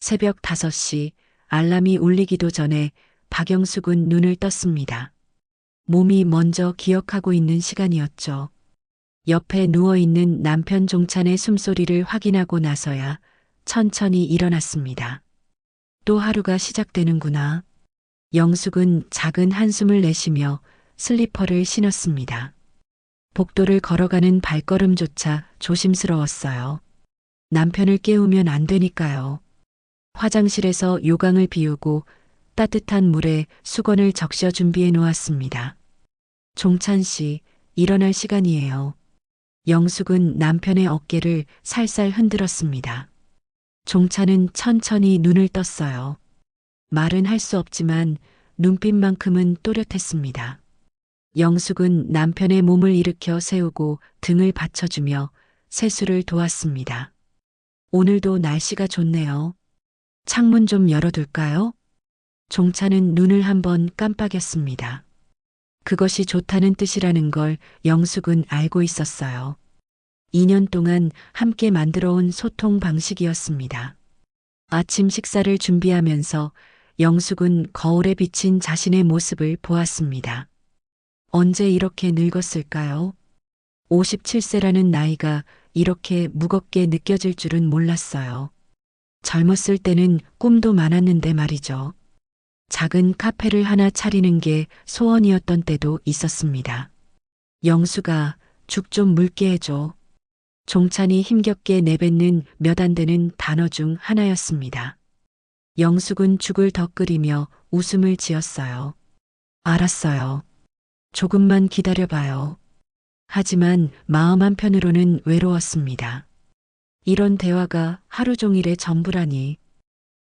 새벽 5시 알람이 울리기도 전에 박영숙은 눈을 떴습니다. 몸이 먼저 기억하고 있는 시간이었죠. 옆에 누워있는 남편 종찬의 숨소리를 확인하고 나서야 천천히 일어났습니다. 또 하루가 시작되는구나. 영숙은 작은 한숨을 내쉬며 슬리퍼를 신었습니다. 복도를 걸어가는 발걸음조차 조심스러웠어요. 남편을 깨우면 안 되니까요. 화장실에서 요강을 비우고 따뜻한 물에 수건을 적셔 준비해 놓았습니다. 종찬 씨, 일어날 시간이에요. 영숙은 남편의 어깨를 살살 흔들었습니다. 종찬은 천천히 눈을 떴어요. 말은 할 수 없지만 눈빛만큼은 또렷했습니다. 영숙은 남편의 몸을 일으켜 세우고 등을 받쳐주며 세수를 도왔습니다. 오늘도 날씨가 좋네요. 창문 좀 열어둘까요? 종찬은 눈을 한번 깜빡였습니다. 그것이 좋다는 뜻이라는 걸 영숙은 알고 있었어요. 2년 동안 함께 만들어온 소통 방식이었습니다. 아침 식사를 준비하면서 영숙은 거울에 비친 자신의 모습을 보았습니다. 언제 이렇게 늙었을까요? 57세라는 나이가 이렇게 무겁게 느껴질 줄은 몰랐어요. 젊었을 때는 꿈도 많았는데 말이죠. 작은 카페를 하나 차리는 게 소원이었던 때도 있었습니다. 영수가 죽 좀 묽게 해줘. 종찬이 힘겹게 내뱉는 몇 안 되는 단어 중 하나였습니다. 영숙은 죽을 더 끓이며 웃음을 지었어요. 알았어요. 조금만 기다려봐요. 하지만 마음 한편으로는 외로웠습니다. 이런 대화가 하루 종일의 전부라니.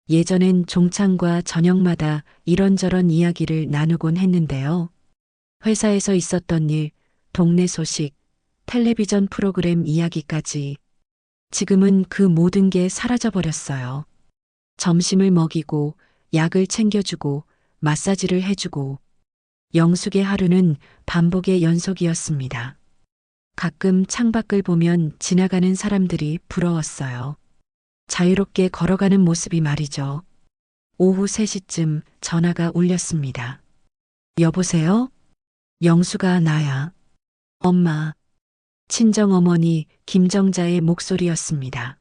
예전엔 종찬과 저녁마다 이런저런 이야기를 나누곤 했는데요. 회사에서 있었던 일, 동네 소식, 텔레비전 프로그램 이야기까지. 지금은 그 모든 게 사라져버렸어요. 점심을 먹이고, 약을 챙겨주고, 마사지를 해주고. 영숙의 하루는 반복의 연속이었습니다. 가끔 창밖을 보면 지나가는 사람들이 부러웠어요. 자유롭게 걸어가는 모습이 말이죠. 오후 3시쯤 전화가 울렸습니다. 여보세요? 영수가 나야. 엄마. 친정어머니 김정자의 목소리였습니다.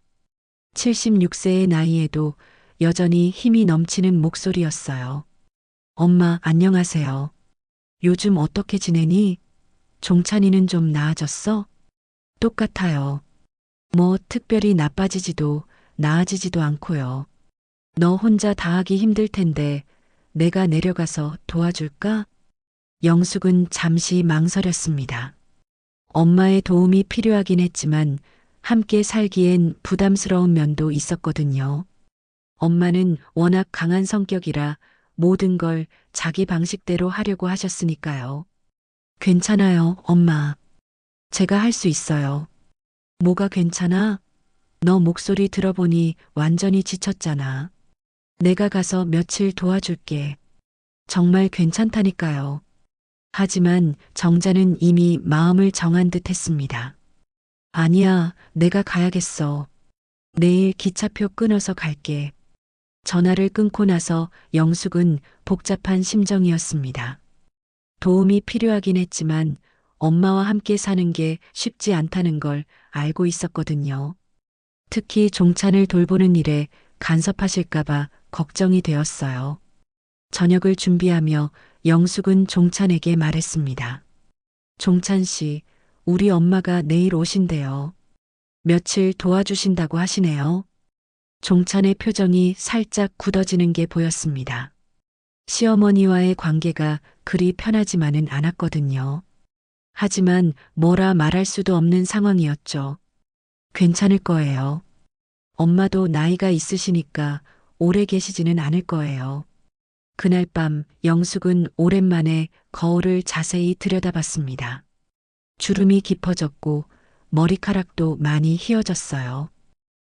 76세의 나이에도 여전히 힘이 넘치는 목소리였어요. 엄마, 안녕하세요. 요즘 어떻게 지내니? 종찬이는 좀 나아졌어? 똑같아요. 뭐 특별히 나빠지지도 나아지지도 않고요. 너 혼자 다 하기 힘들 텐데 내가 내려가서 도와줄까? 영숙은 잠시 망설였습니다. 엄마의 도움이 필요하긴 했지만 함께 살기엔 부담스러운 면도 있었거든요. 엄마는 워낙 강한 성격이라 모든 걸 자기 방식대로 하려고 하셨으니까요. 괜찮아요, 엄마. 제가 할 수 있어요. 뭐가 괜찮아? 너 목소리 들어보니 완전히 지쳤잖아. 내가 가서 며칠 도와줄게. 정말 괜찮다니까요. 하지만 정자는 이미 마음을 정한 듯 했습니다. 아니야, 내가 가야겠어. 내일 기차표 끊어서 갈게. 전화를 끊고 나서 영숙은 복잡한 심정이었습니다. 도움이 필요하긴 했지만 엄마와 함께 사는 게 쉽지 않다는 걸 알고 있었거든요. 특히 종찬을 돌보는 일에 간섭하실까봐 걱정이 되었어요. 저녁을 준비하며 영숙은 종찬에게 말했습니다. 종찬 씨, 우리 엄마가 내일 오신대요. 며칠 도와주신다고 하시네요. 종찬의 표정이 살짝 굳어지는 게 보였습니다. 시어머니와의 관계가 그리 편하지만은 않았거든요. 하지만 뭐라 말할 수도 없는 상황이었죠. 괜찮을 거예요. 엄마도 나이가 있으시니까 오래 계시지는 않을 거예요. 그날 밤 영숙은 오랜만에 거울을 자세히 들여다봤습니다. 주름이 깊어졌고 머리카락도 많이 휘어졌어요.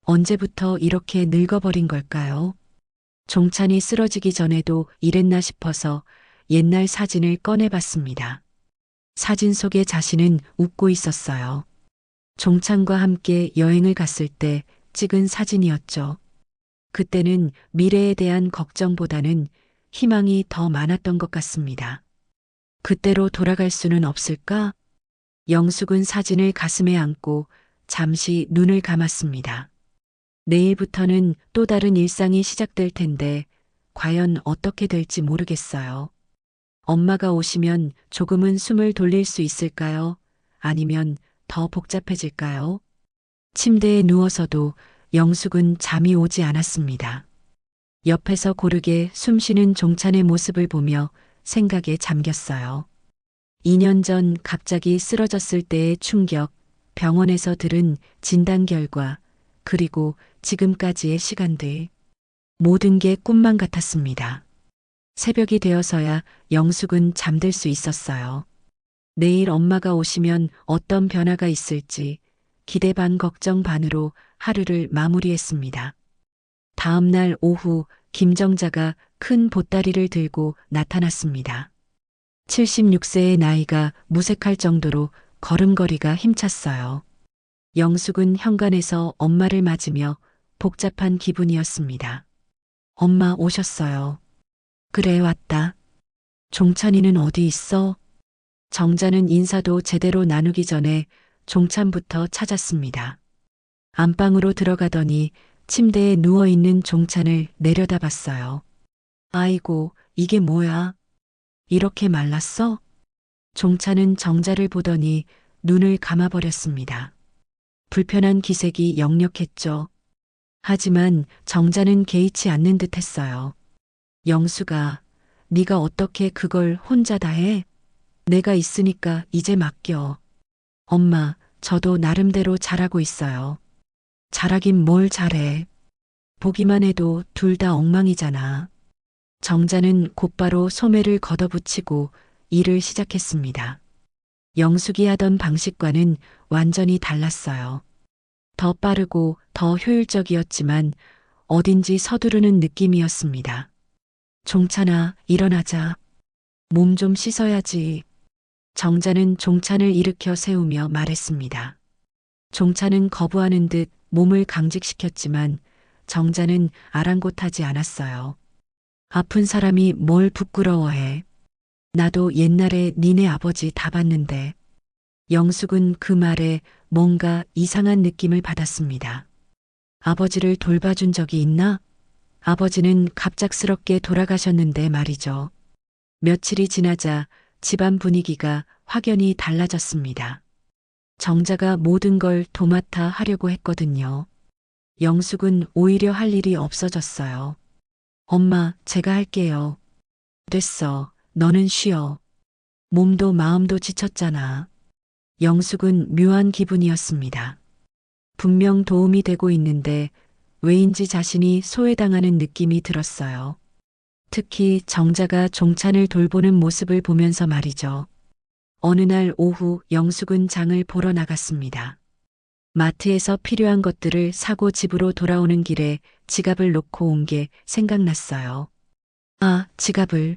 언제부터 이렇게 늙어버린 걸까요? 종찬이 쓰러지기 전에도 이랬나 싶어서 옛날 사진을 꺼내봤습니다. 사진 속의 자신은 웃고 있었어요. 종찬과 함께 여행을 갔을 때 찍은 사진이었죠. 그때는 미래에 대한 걱정보다는 희망이 더 많았던 것 같습니다. 그때로 돌아갈 수는 없을까? 영숙은 사진을 가슴에 안고 잠시 눈을 감았습니다. 내일부터는 또 다른 일상이 시작될 텐데 과연 어떻게 될지 모르겠어요. 엄마가 오시면 조금은 숨을 돌릴 수 있을까요? 아니면 더 복잡해질까요? 침대에 누워서도 영숙은 잠이 오지 않았습니다. 옆에서 고르게 숨쉬는 종찬의 모습을 보며 생각에 잠겼어요. 2년 전 갑자기 쓰러졌을 때의 충격, 병원에서 들은 진단 결과, 그리고 지금까지의 시간들. 모든 게 꿈만 같았습니다. 새벽이 되어서야 영숙은 잠들 수 있었어요. 내일 엄마가 오시면 어떤 변화가 있을지 기대 반 걱정 반으로 하루를 마무리했습니다. 다음 날 오후 김정자가 큰 보따리를 들고 나타났습니다. 76세의 나이가 무색할 정도로 걸음걸이가 힘찼어요. 영숙은 현관에서 엄마를 맞으며 복잡한 기분이었습니다. 엄마 오셨어요. 그래 왔다. 종찬이는 어디 있어? 정자는 인사도 제대로 나누기 전에 종찬부터 찾았습니다. 안방으로 들어가더니 침대에 누워있는 종찬을 내려다봤어요. 아이고, 이게 뭐야? 이렇게 말랐어? 종찬은 정자를 보더니 눈을 감아버렸습니다. 불편한 기색이 역력했죠. 하지만 정자는 개의치 않는 듯 했어요. 영수가, 네가 어떻게 그걸 혼자 다 해? 내가 있으니까 이제 맡겨. 엄마, 저도 나름대로 잘하고 있어요. 잘하긴 뭘 잘해. 보기만 해도 둘 다 엉망이잖아. 정자는 곧바로 소매를 걷어붙이고 일을 시작했습니다. 영숙이 하던 방식과는 완전히 달랐어요. 더 빠르고 더 효율적이었지만 어딘지 서두르는 느낌이었습니다. 종찬아, 일어나자. 몸 좀 씻어야지. 정자는 종찬을 일으켜 세우며 말했습니다. 종찬은 거부하는 듯 몸을 강직시켰지만 정자는 아랑곳하지 않았어요. 아픈 사람이 뭘 부끄러워해. 나도 옛날에 니네 아버지 다 봤는데. 영숙은 그 말에 뭔가 이상한 느낌을 받았습니다. 아버지를 돌봐준 적이 있나? 아버지는 갑작스럽게 돌아가셨는데 말이죠. 며칠이 지나자 집안 분위기가 확연히 달라졌습니다. 정자가 모든 걸 도맡아 하려고 했거든요. 영숙은 오히려 할 일이 없어졌어요. 엄마, 제가 할게요. 됐어. 너는 쉬어. 몸도 마음도 지쳤잖아. 영숙은 묘한 기분이었습니다. 분명 도움이 되고 있는데 왜인지 자신이 소외당하는 느낌이 들었어요. 특히 정자가 종찬을 돌보는 모습을 보면서 말이죠. 어느 날 오후 영숙은 장을 보러 나갔습니다. 마트에서 필요한 것들을 사고 집으로 돌아오는 길에 지갑을 놓고 온 게 생각났어요. 아, 지갑을.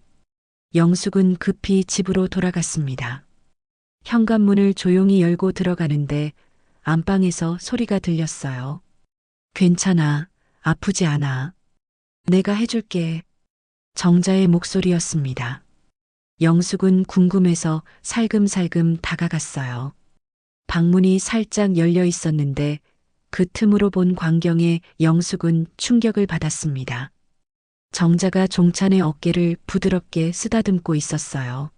영숙은 급히 집으로 돌아갔습니다. 현관문을 조용히 열고 들어가는데 안방에서 소리가 들렸어요. 괜찮아. 아프지 않아. 내가 해줄게. 정자의 목소리였습니다. 영숙은 궁금해서 살금살금 다가갔어요. 방문이 살짝 열려 있었는데 그 틈으로 본 광경에 영숙은 충격을 받았습니다. 정자가 종찬의 어깨를 부드럽게 쓰다듬고 있었어요.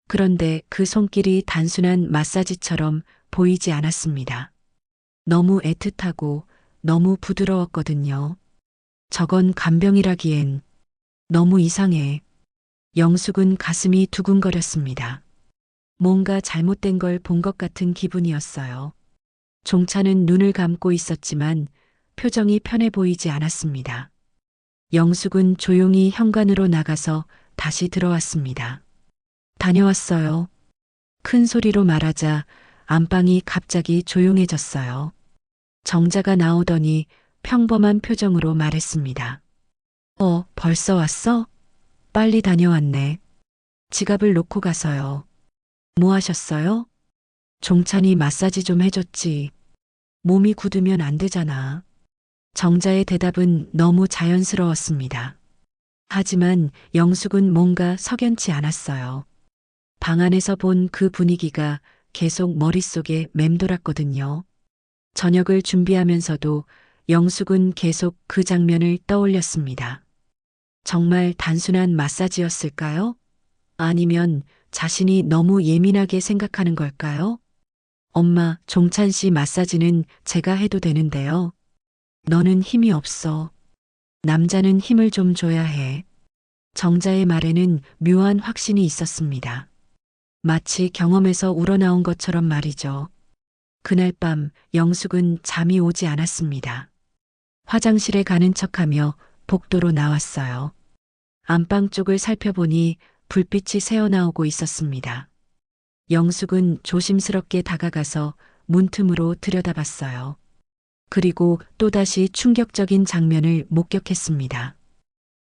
그런데 그 손길이 단순한 마사지처럼 보이지 않았습니다. 너무 애틋하고 너무 부드러웠거든요. 저건 간병이라기엔 너무 이상해. 영숙은 가슴이 두근거렸습니다. 뭔가 잘못된 걸 본 것 같은 기분이었어요. 종찬은 눈을 감고 있었지만 표정이 편해 보이지 않았습니다. 영숙은 조용히 현관으로 나가서 다시 들어왔습니다. 다녀왔어요. 큰 소리로 말하자 안방이 갑자기 조용해졌어요. 정자가 나오더니 평범한 표정으로 말했습니다. 벌써 왔어? 빨리 다녀왔네. 지갑을 놓고 가서요. 뭐 하셨어요? 종찬이 마사지 좀 해줬지. 몸이 굳으면 안 되잖아. 정자의 대답은 너무 자연스러웠습니다. 하지만 영숙은 뭔가 석연치 않았어요. 방 안에서 본 그 분위기가 계속 머릿속에 맴돌았거든요. 저녁을 준비하면서도 영숙은 계속 그 장면을 떠올렸습니다. 정말 단순한 마사지였을까요? 아니면 자신이 너무 예민하게 생각하는 걸까요? 엄마, 종찬 씨 마사지는 제가 해도 되는데요. 너는 힘이 없어. 남자는 힘을 좀 줘야 해. 정자의 말에는 묘한 확신이 있었습니다. 마치 경험에서 우러나온 것처럼 말이죠. 그날 밤 영숙은 잠이 오지 않았습니다. 화장실에 가는 척하며 복도로 나왔어요. 안방 쪽을 살펴보니 불빛이 새어나오고 있었습니다. 영숙은 조심스럽게 다가가서 문틈으로 들여다봤어요. 그리고 또다시 충격적인 장면을 목격했습니다.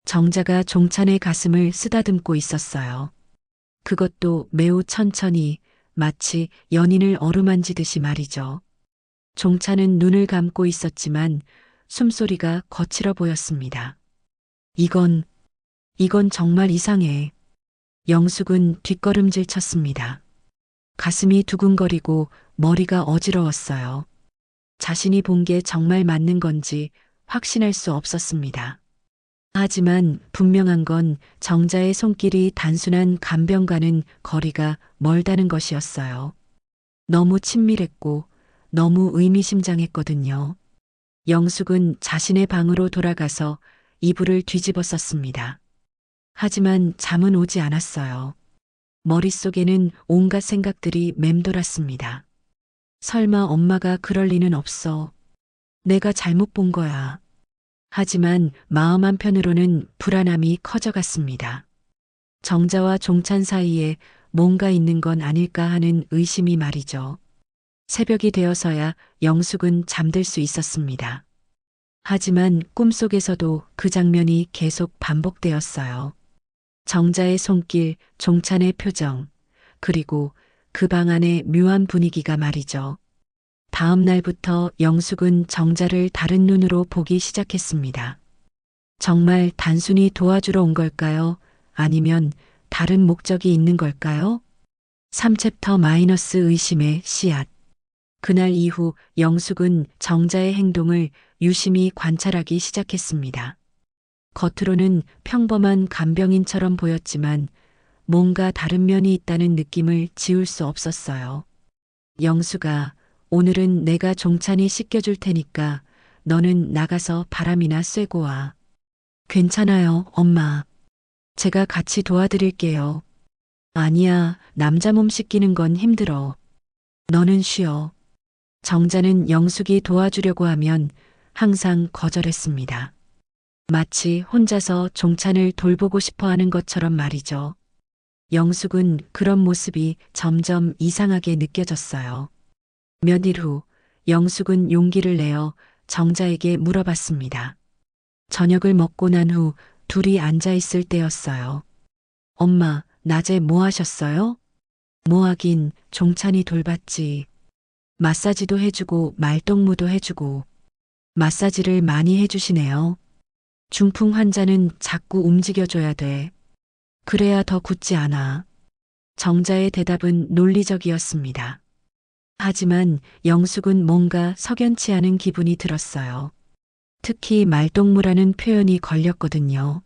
정자가 종찬의 가슴을 쓰다듬고 있었어요. 그것도 매우 천천히 마치 연인을 어루만지듯이 말이죠. 종찬은 눈을 감고 있었지만 숨소리가 거칠어 보였습니다. 이건 정말 이상해. 영숙은 뒷걸음질 쳤습니다. 가슴이 두근거리고 머리가 어지러웠어요. 자신이 본 게 정말 맞는 건지 확신할 수 없었습니다. 하지만 분명한 건 정자의 손길이 단순한 간병과는 거리가 멀다는 것이었어요. 너무 친밀했고 너무 의미심장했거든요. 영숙은 자신의 방으로 돌아가서 이불을 뒤집어 썼습니다. 하지만 잠은 오지 않았어요. 머릿속에는 온갖 생각들이 맴돌았습니다. 설마 엄마가 그럴 리는 없어. 내가 잘못 본 거야. 하지만 마음 한편으로는 불안함이 커져갔습니다. 정자와 종찬 사이에 뭔가 있는 건 아닐까 하는 의심이 말이죠. 새벽이 되어서야 영숙은 잠들 수 있었습니다. 하지만 꿈속에서도 그 장면이 계속 반복되었어요. 정자의 손길, 종찬의 표정, 그리고 그 방 안의 묘한 분위기가 말이죠. 다음 날부터 영숙은 정자를 다른 눈으로 보기 시작했습니다. 정말 단순히 도와주러 온 걸까요? 아니면 다른 목적이 있는 걸까요? 3챕터 마이너스 의심의 씨앗. 그날 이후 영숙은 정자의 행동을 유심히 관찰하기 시작했습니다. 겉으로는 평범한 간병인처럼 보였지만 뭔가 다른 면이 있다는 느낌을 지울 수 없었어요. 영숙아, 오늘은 내가 종찬이 씻겨줄 테니까 너는 나가서 바람이나 쐬고 와. 괜찮아요, 엄마. 제가 같이 도와드릴게요. 아니야, 남자 몸 씻기는 건 힘들어. 너는 쉬어. 정자는 영숙이 도와주려고 하면 항상 거절했습니다. 마치 혼자서 종찬을 돌보고 싶어 하는 것처럼 말이죠. 영숙은 그런 모습이 점점 이상하게 느껴졌어요. 몇 일 후, 영숙은 용기를 내어 정자에게 물어봤습니다. 저녁을 먹고 난 후 둘이 앉아 있을 때였어요. 엄마, 낮에 뭐 하셨어요? 뭐 하긴 종찬이 돌봤지. 마사지도 해주고 말동무도 해주고. 마사지를 많이 해주시네요. 중풍 환자는 자꾸 움직여줘야 돼. 그래야 더 굳지 않아. 정자의 대답은 논리적이었습니다. 하지만 영숙은 뭔가 석연치 않은 기분이 들었어요. 특히 말동무라는 표현이 걸렸거든요.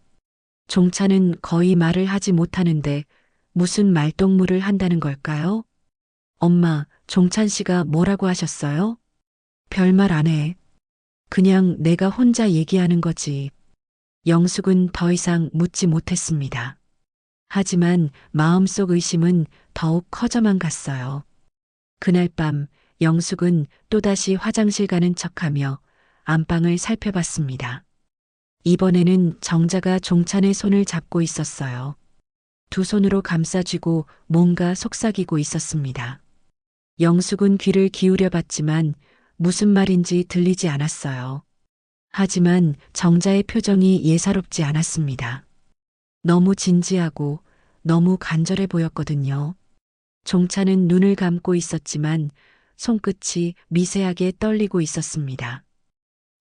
종찬은 거의 말을 하지 못하는데 무슨 말동무를 한다는 걸까요? 엄마, 종찬 씨가 뭐라고 하셨어요? 별말 안 해. 그냥 내가 혼자 얘기하는 거지. 영숙은 더 이상 묻지 못했습니다. 하지만 마음속 의심은 더욱 커져만 갔어요. 그날 밤 영숙은 또다시 화장실 가는 척하며 안방을 살펴봤습니다. 이번에는 정자가 종찬의 손을 잡고 있었어요. 두 손으로 감싸쥐고 뭔가 속삭이고 있었습니다. 영숙은 귀를 기울여 봤지만 무슨 말인지 들리지 않았어요. 하지만 정자의 표정이 예사롭지 않았습니다. 너무 진지하고 너무 간절해 보였거든요. 종찬은 눈을 감고 있었지만 손끝이 미세하게 떨리고 있었습니다.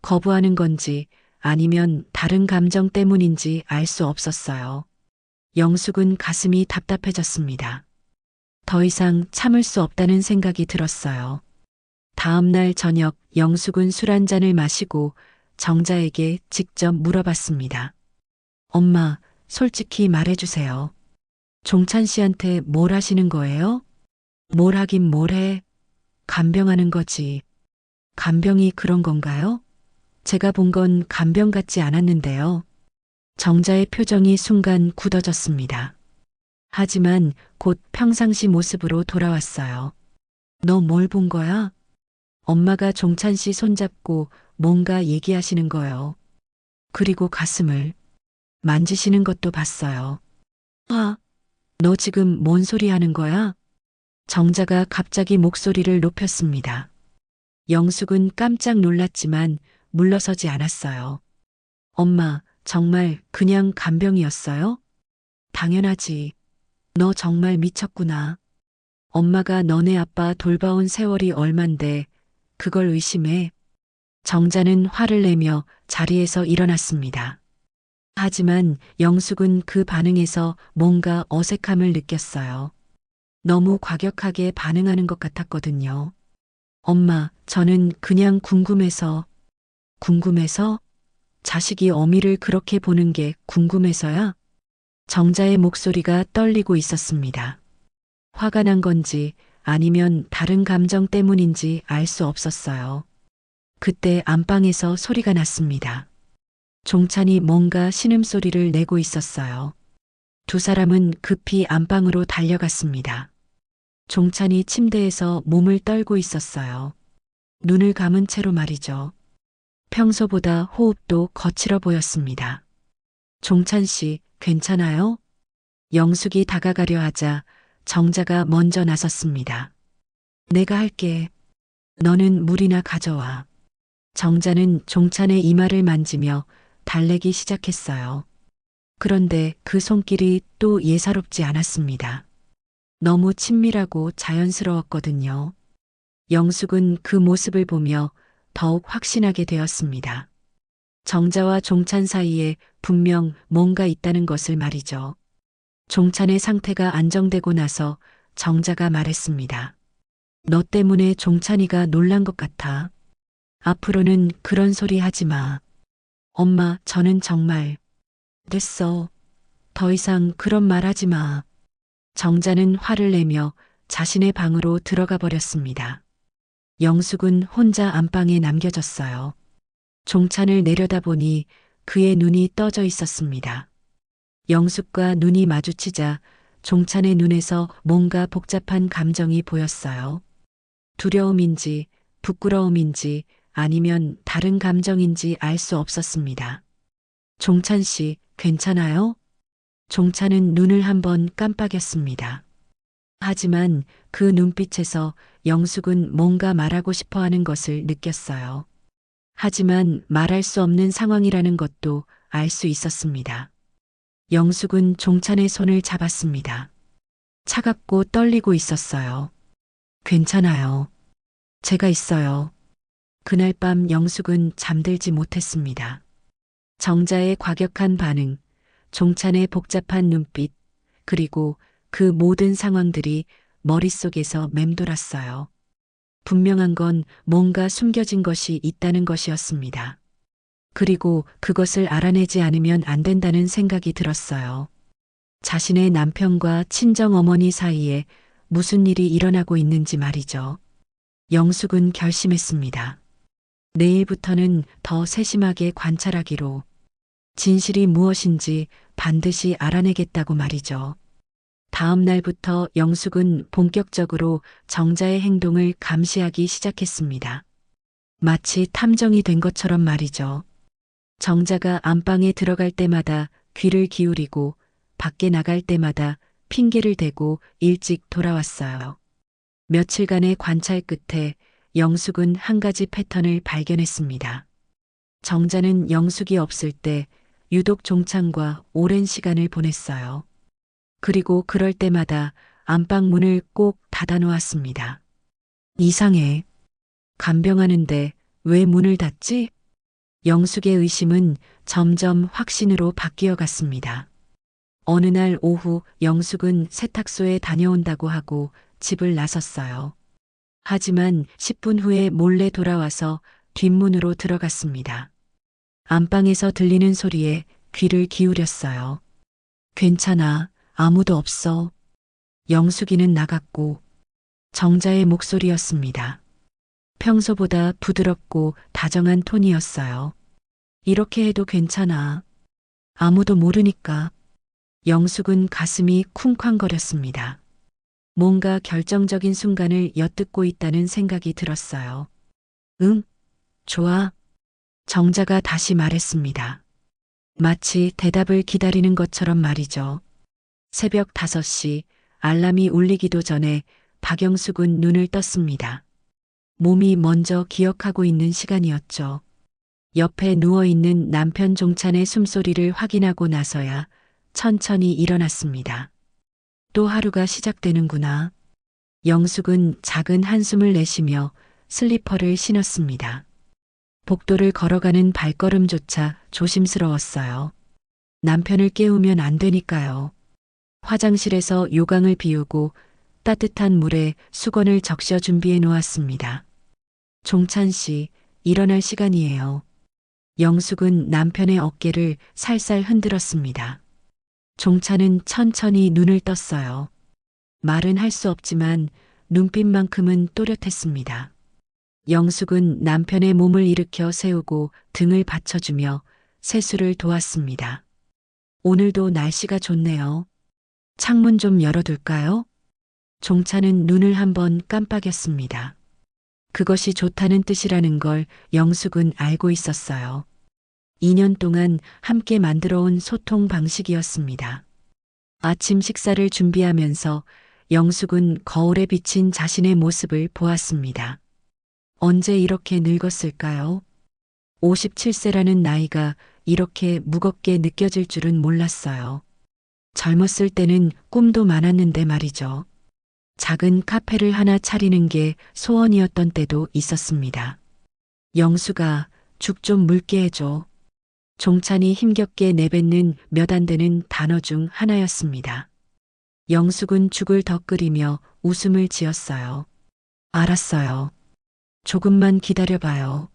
거부하는 건지 아니면 다른 감정 때문인지 알 수 없었어요. 영숙은 가슴이 답답해졌습니다. 더 이상 참을 수 없다는 생각이 들었어요. 다음 날 저녁 영숙은 술 한 잔을 마시고 정자에게 직접 물어봤습니다. 엄마, 솔직히 말해주세요. 종찬 씨한테 뭘 하시는 거예요? 뭘 하긴 뭘 해. 간병하는 거지. 간병이 그런 건가요? 제가 본 건 간병 같지 않았는데요. 정자의 표정이 순간 굳어졌습니다. 하지만 곧 평상시 모습으로 돌아왔어요. 너 뭘 본 거야? 엄마가 종찬 씨 손잡고 뭔가 얘기하시는 거요. 그리고 가슴을 만지시는 것도 봤어요. 아, 너 지금 뭔 소리 하는 거야? 정자가 갑자기 목소리를 높였습니다. 영숙은 깜짝 놀랐지만 물러서지 않았어요. 엄마, 정말 그냥 간병이었어요? 당연하지. 너 정말 미쳤구나. 엄마가 너네 아빠 돌봐온 세월이 얼만데 그걸 의심해. 정자는 화를 내며 자리에서 일어났습니다. 하지만 영숙은 그 반응에서 뭔가 어색함을 느꼈어요. 너무 과격하게 반응하는 것 같았거든요. 엄마, 저는 그냥 궁금해서, 궁금해서? 자식이 어미를 그렇게 보는 게 궁금해서야? 정자의 목소리가 떨리고 있었습니다. 화가 난 건지 아니면 다른 감정 때문인지 알 수 없었어요. 그때 안방에서 소리가 났습니다. 종찬이 뭔가 신음소리를 내고 있었어요. 두 사람은 급히 안방으로 달려갔습니다. 종찬이 침대에서 몸을 떨고 있었어요. 눈을 감은 채로 말이죠. 평소보다 호흡도 거칠어 보였습니다. 종찬 씨, 괜찮아요? 영숙이 다가가려 하자 정자가 먼저 나섰습니다. 내가 할게. 너는 물이나 가져와. 정자는 종찬의 이마를 만지며 달래기 시작했어요. 그런데 그 손길이 또 예사롭지 않았습니다. 너무 친밀하고 자연스러웠거든요. 영숙은 그 모습을 보며 더욱 확신하게 되었습니다. 정자와 종찬 사이에 분명 뭔가 있다는 것을 말이죠. 종찬의 상태가 안정되고 나서 정자가 말했습니다. 너 때문에 종찬이가 놀란 것 같아. 앞으로는 그런 소리 하지 마. 엄마, 저는 정말. 됐어. 더 이상 그런 말 하지 마. 정자는 화를 내며 자신의 방으로 들어가 버렸습니다. 영숙은 혼자 안방에 남겨졌어요. 종찬을 내려다보니 그의 눈이 떠져 있었습니다. 영숙과 눈이 마주치자 종찬의 눈에서 뭔가 복잡한 감정이 보였어요. 두려움인지 부끄러움인지 아니면 다른 감정인지 알 수 없었습니다. 종찬 씨, 괜찮아요? 종찬은 눈을 한번 깜빡였습니다. 하지만 그 눈빛에서 영숙은 뭔가 말하고 싶어 하는 것을 느꼈어요. 하지만 말할 수 없는 상황이라는 것도 알 수 있었습니다. 영숙은 종찬의 손을 잡았습니다. 차갑고 떨리고 있었어요. 괜찮아요. 제가 있어요. 그날 밤 영숙은 잠들지 못했습니다. 정자의 과격한 반응, 종찬의 복잡한 눈빛, 그리고 그 모든 상황들이 머릿속에서 맴돌았어요. 분명한 건 뭔가 숨겨진 것이 있다는 것이었습니다. 그리고 그것을 알아내지 않으면 안 된다는 생각이 들었어요. 자신의 남편과 친정 어머니 사이에 무슨 일이 일어나고 있는지 말이죠. 영숙은 결심했습니다. 내일부터는 더 세심하게 관찰하기로, 진실이 무엇인지 반드시 알아내겠다고 말이죠. 다음 날부터 영숙은 본격적으로 정자의 행동을 감시하기 시작했습니다. 마치 탐정이 된 것처럼 말이죠. 정자가 안방에 들어갈 때마다 귀를 기울이고 밖에 나갈 때마다 핑계를 대고 일찍 돌아왔어요. 며칠간의 관찰 끝에 영숙은 한 가지 패턴을 발견했습니다. 정자는 영숙이 없을 때 유독 종찬과 오랜 시간을 보냈어요. 그리고 그럴 때마다 안방 문을 꼭 닫아 놓았습니다. 이상해. 간병하는데 왜 문을 닫지? 영숙의 의심은 점점 확신으로 바뀌어 갔습니다. 어느 날 오후 영숙은 세탁소에 다녀온다고 하고 집을 나섰어요. 하지만 10분 후에 몰래 돌아와서 뒷문으로 들어갔습니다. 안방에서 들리는 소리에 귀를 기울였어요. 괜찮아. 아무도 없어. 영숙이는 나갔고 정자의 목소리였습니다. 평소보다 부드럽고 다정한 톤이었어요. 이렇게 해도 괜찮아. 아무도 모르니까. 영숙은 가슴이 쿵쾅거렸습니다. 뭔가 결정적인 순간을 엿듣고 있다는 생각이 들었어요. 응, 좋아. 정자가 다시 말했습니다. 마치 대답을 기다리는 것처럼 말이죠. 새벽 5시 알람이 울리기도 전에 박영숙은 눈을 떴습니다. 몸이 먼저 기억하고 있는 시간이었죠. 옆에 누워있는 남편 종찬의 숨소리를 확인하고 나서야 천천히 일어났습니다. 또 하루가 시작되는구나. 영숙은 작은 한숨을 내쉬며 슬리퍼를 신었습니다. 복도를 걸어가는 발걸음조차 조심스러웠어요. 남편을 깨우면 안 되니까요. 화장실에서 요강을 비우고 따뜻한 물에 수건을 적셔 준비해 놓았습니다. 종찬 씨, 일어날 시간이에요. 영숙은 남편의 어깨를 살살 흔들었습니다. 종찬은 천천히 눈을 떴어요. 말은 할 수 없지만 눈빛만큼은 또렷했습니다. 영숙은 남편의 몸을 일으켜 세우고 등을 받쳐주며 세수를 도왔습니다. 오늘도 날씨가 좋네요. 창문 좀 열어둘까요? 종찬은 눈을 한번 깜빡였습니다. 그것이 좋다는 뜻이라는 걸 영숙은 알고 있었어요. 2년 동안 함께 만들어온 소통 방식이었습니다. 아침 식사를 준비하면서 영숙은 거울에 비친 자신의 모습을 보았습니다. 언제 이렇게 늙었을까요? 57세라는 나이가 이렇게 무겁게 느껴질 줄은 몰랐어요. 젊었을 때는 꿈도 많았는데 말이죠. 작은 카페를 하나 차리는 게 소원이었던 때도 있었습니다. 영수가 죽 좀 물게 해줘. 종찬이 힘겹게 내뱉는 몇 안 되는 단어 중 하나였습니다. 영숙은 죽을 더 끓이며 웃음을 지었어요. 알았어요. 조금만 기다려봐요.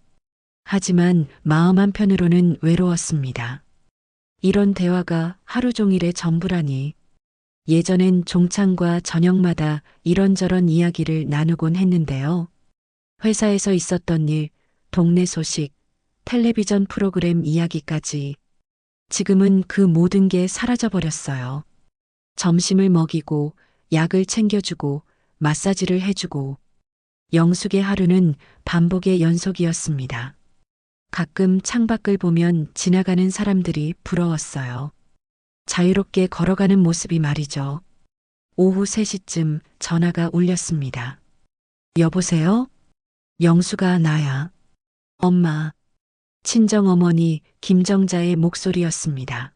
하지만 마음 한편으로는 외로웠습니다. 이런 대화가 하루 종일의 전부라니. 예전엔 종찬과 저녁마다 이런저런 이야기를 나누곤 했는데요. 회사에서 있었던 일, 동네 소식, 텔레비전 프로그램 이야기까지. 지금은 그 모든 게 사라져버렸어요. 점심을 먹이고, 약을 챙겨주고, 마사지를 해주고. 영숙의 하루는 반복의 연속이었습니다. 가끔 창밖을 보면 지나가는 사람들이 부러웠어요. 자유롭게 걸어가는 모습이 말이죠. 오후 3시쯤 전화가 울렸습니다. 여보세요? 영수가 나야. 엄마. 친정어머니 김정자의 목소리였습니다.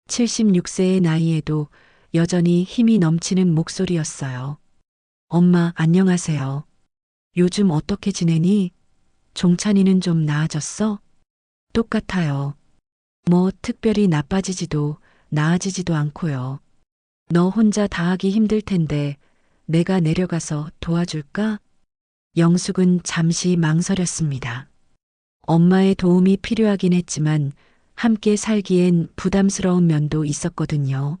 76세의 나이에도 여전히 힘이 넘치는 목소리였어요. 엄마 안녕하세요. 요즘 어떻게 지내니? 종찬이는 좀 나아졌어? 똑같아요. 뭐 특별히 나빠지지도 나아지지도 않고요. 너 혼자 다 하기 힘들 텐데 내가 내려가서 도와줄까? 영숙은 잠시 망설였습니다. 엄마의 도움이 필요하긴 했지만 함께 살기엔 부담스러운 면도 있었거든요.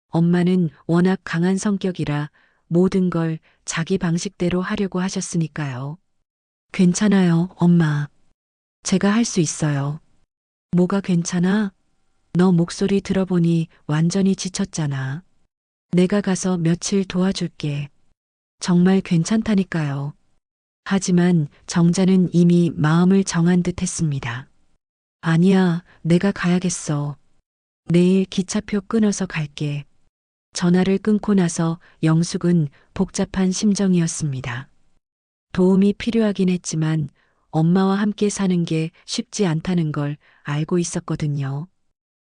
엄마는 워낙 강한 성격이라 모든 걸 자기 방식대로 하려고 하셨으니까요. 괜찮아요, 엄마. 제가 할 수 있어요. 뭐가 괜찮아? 너 목소리 들어보니 완전히 지쳤잖아. 내가 가서 며칠 도와줄게. 정말 괜찮다니까요. 하지만 정자는 이미 마음을 정한 듯 했습니다. 아니야, 내가 가야겠어. 내일 기차표 끊어서 갈게. 전화를 끊고 나서 영숙은 복잡한 심정이었습니다. 도움이 필요하긴 했지만 엄마와 함께 사는 게 쉽지 않다는 걸 알고 있었거든요.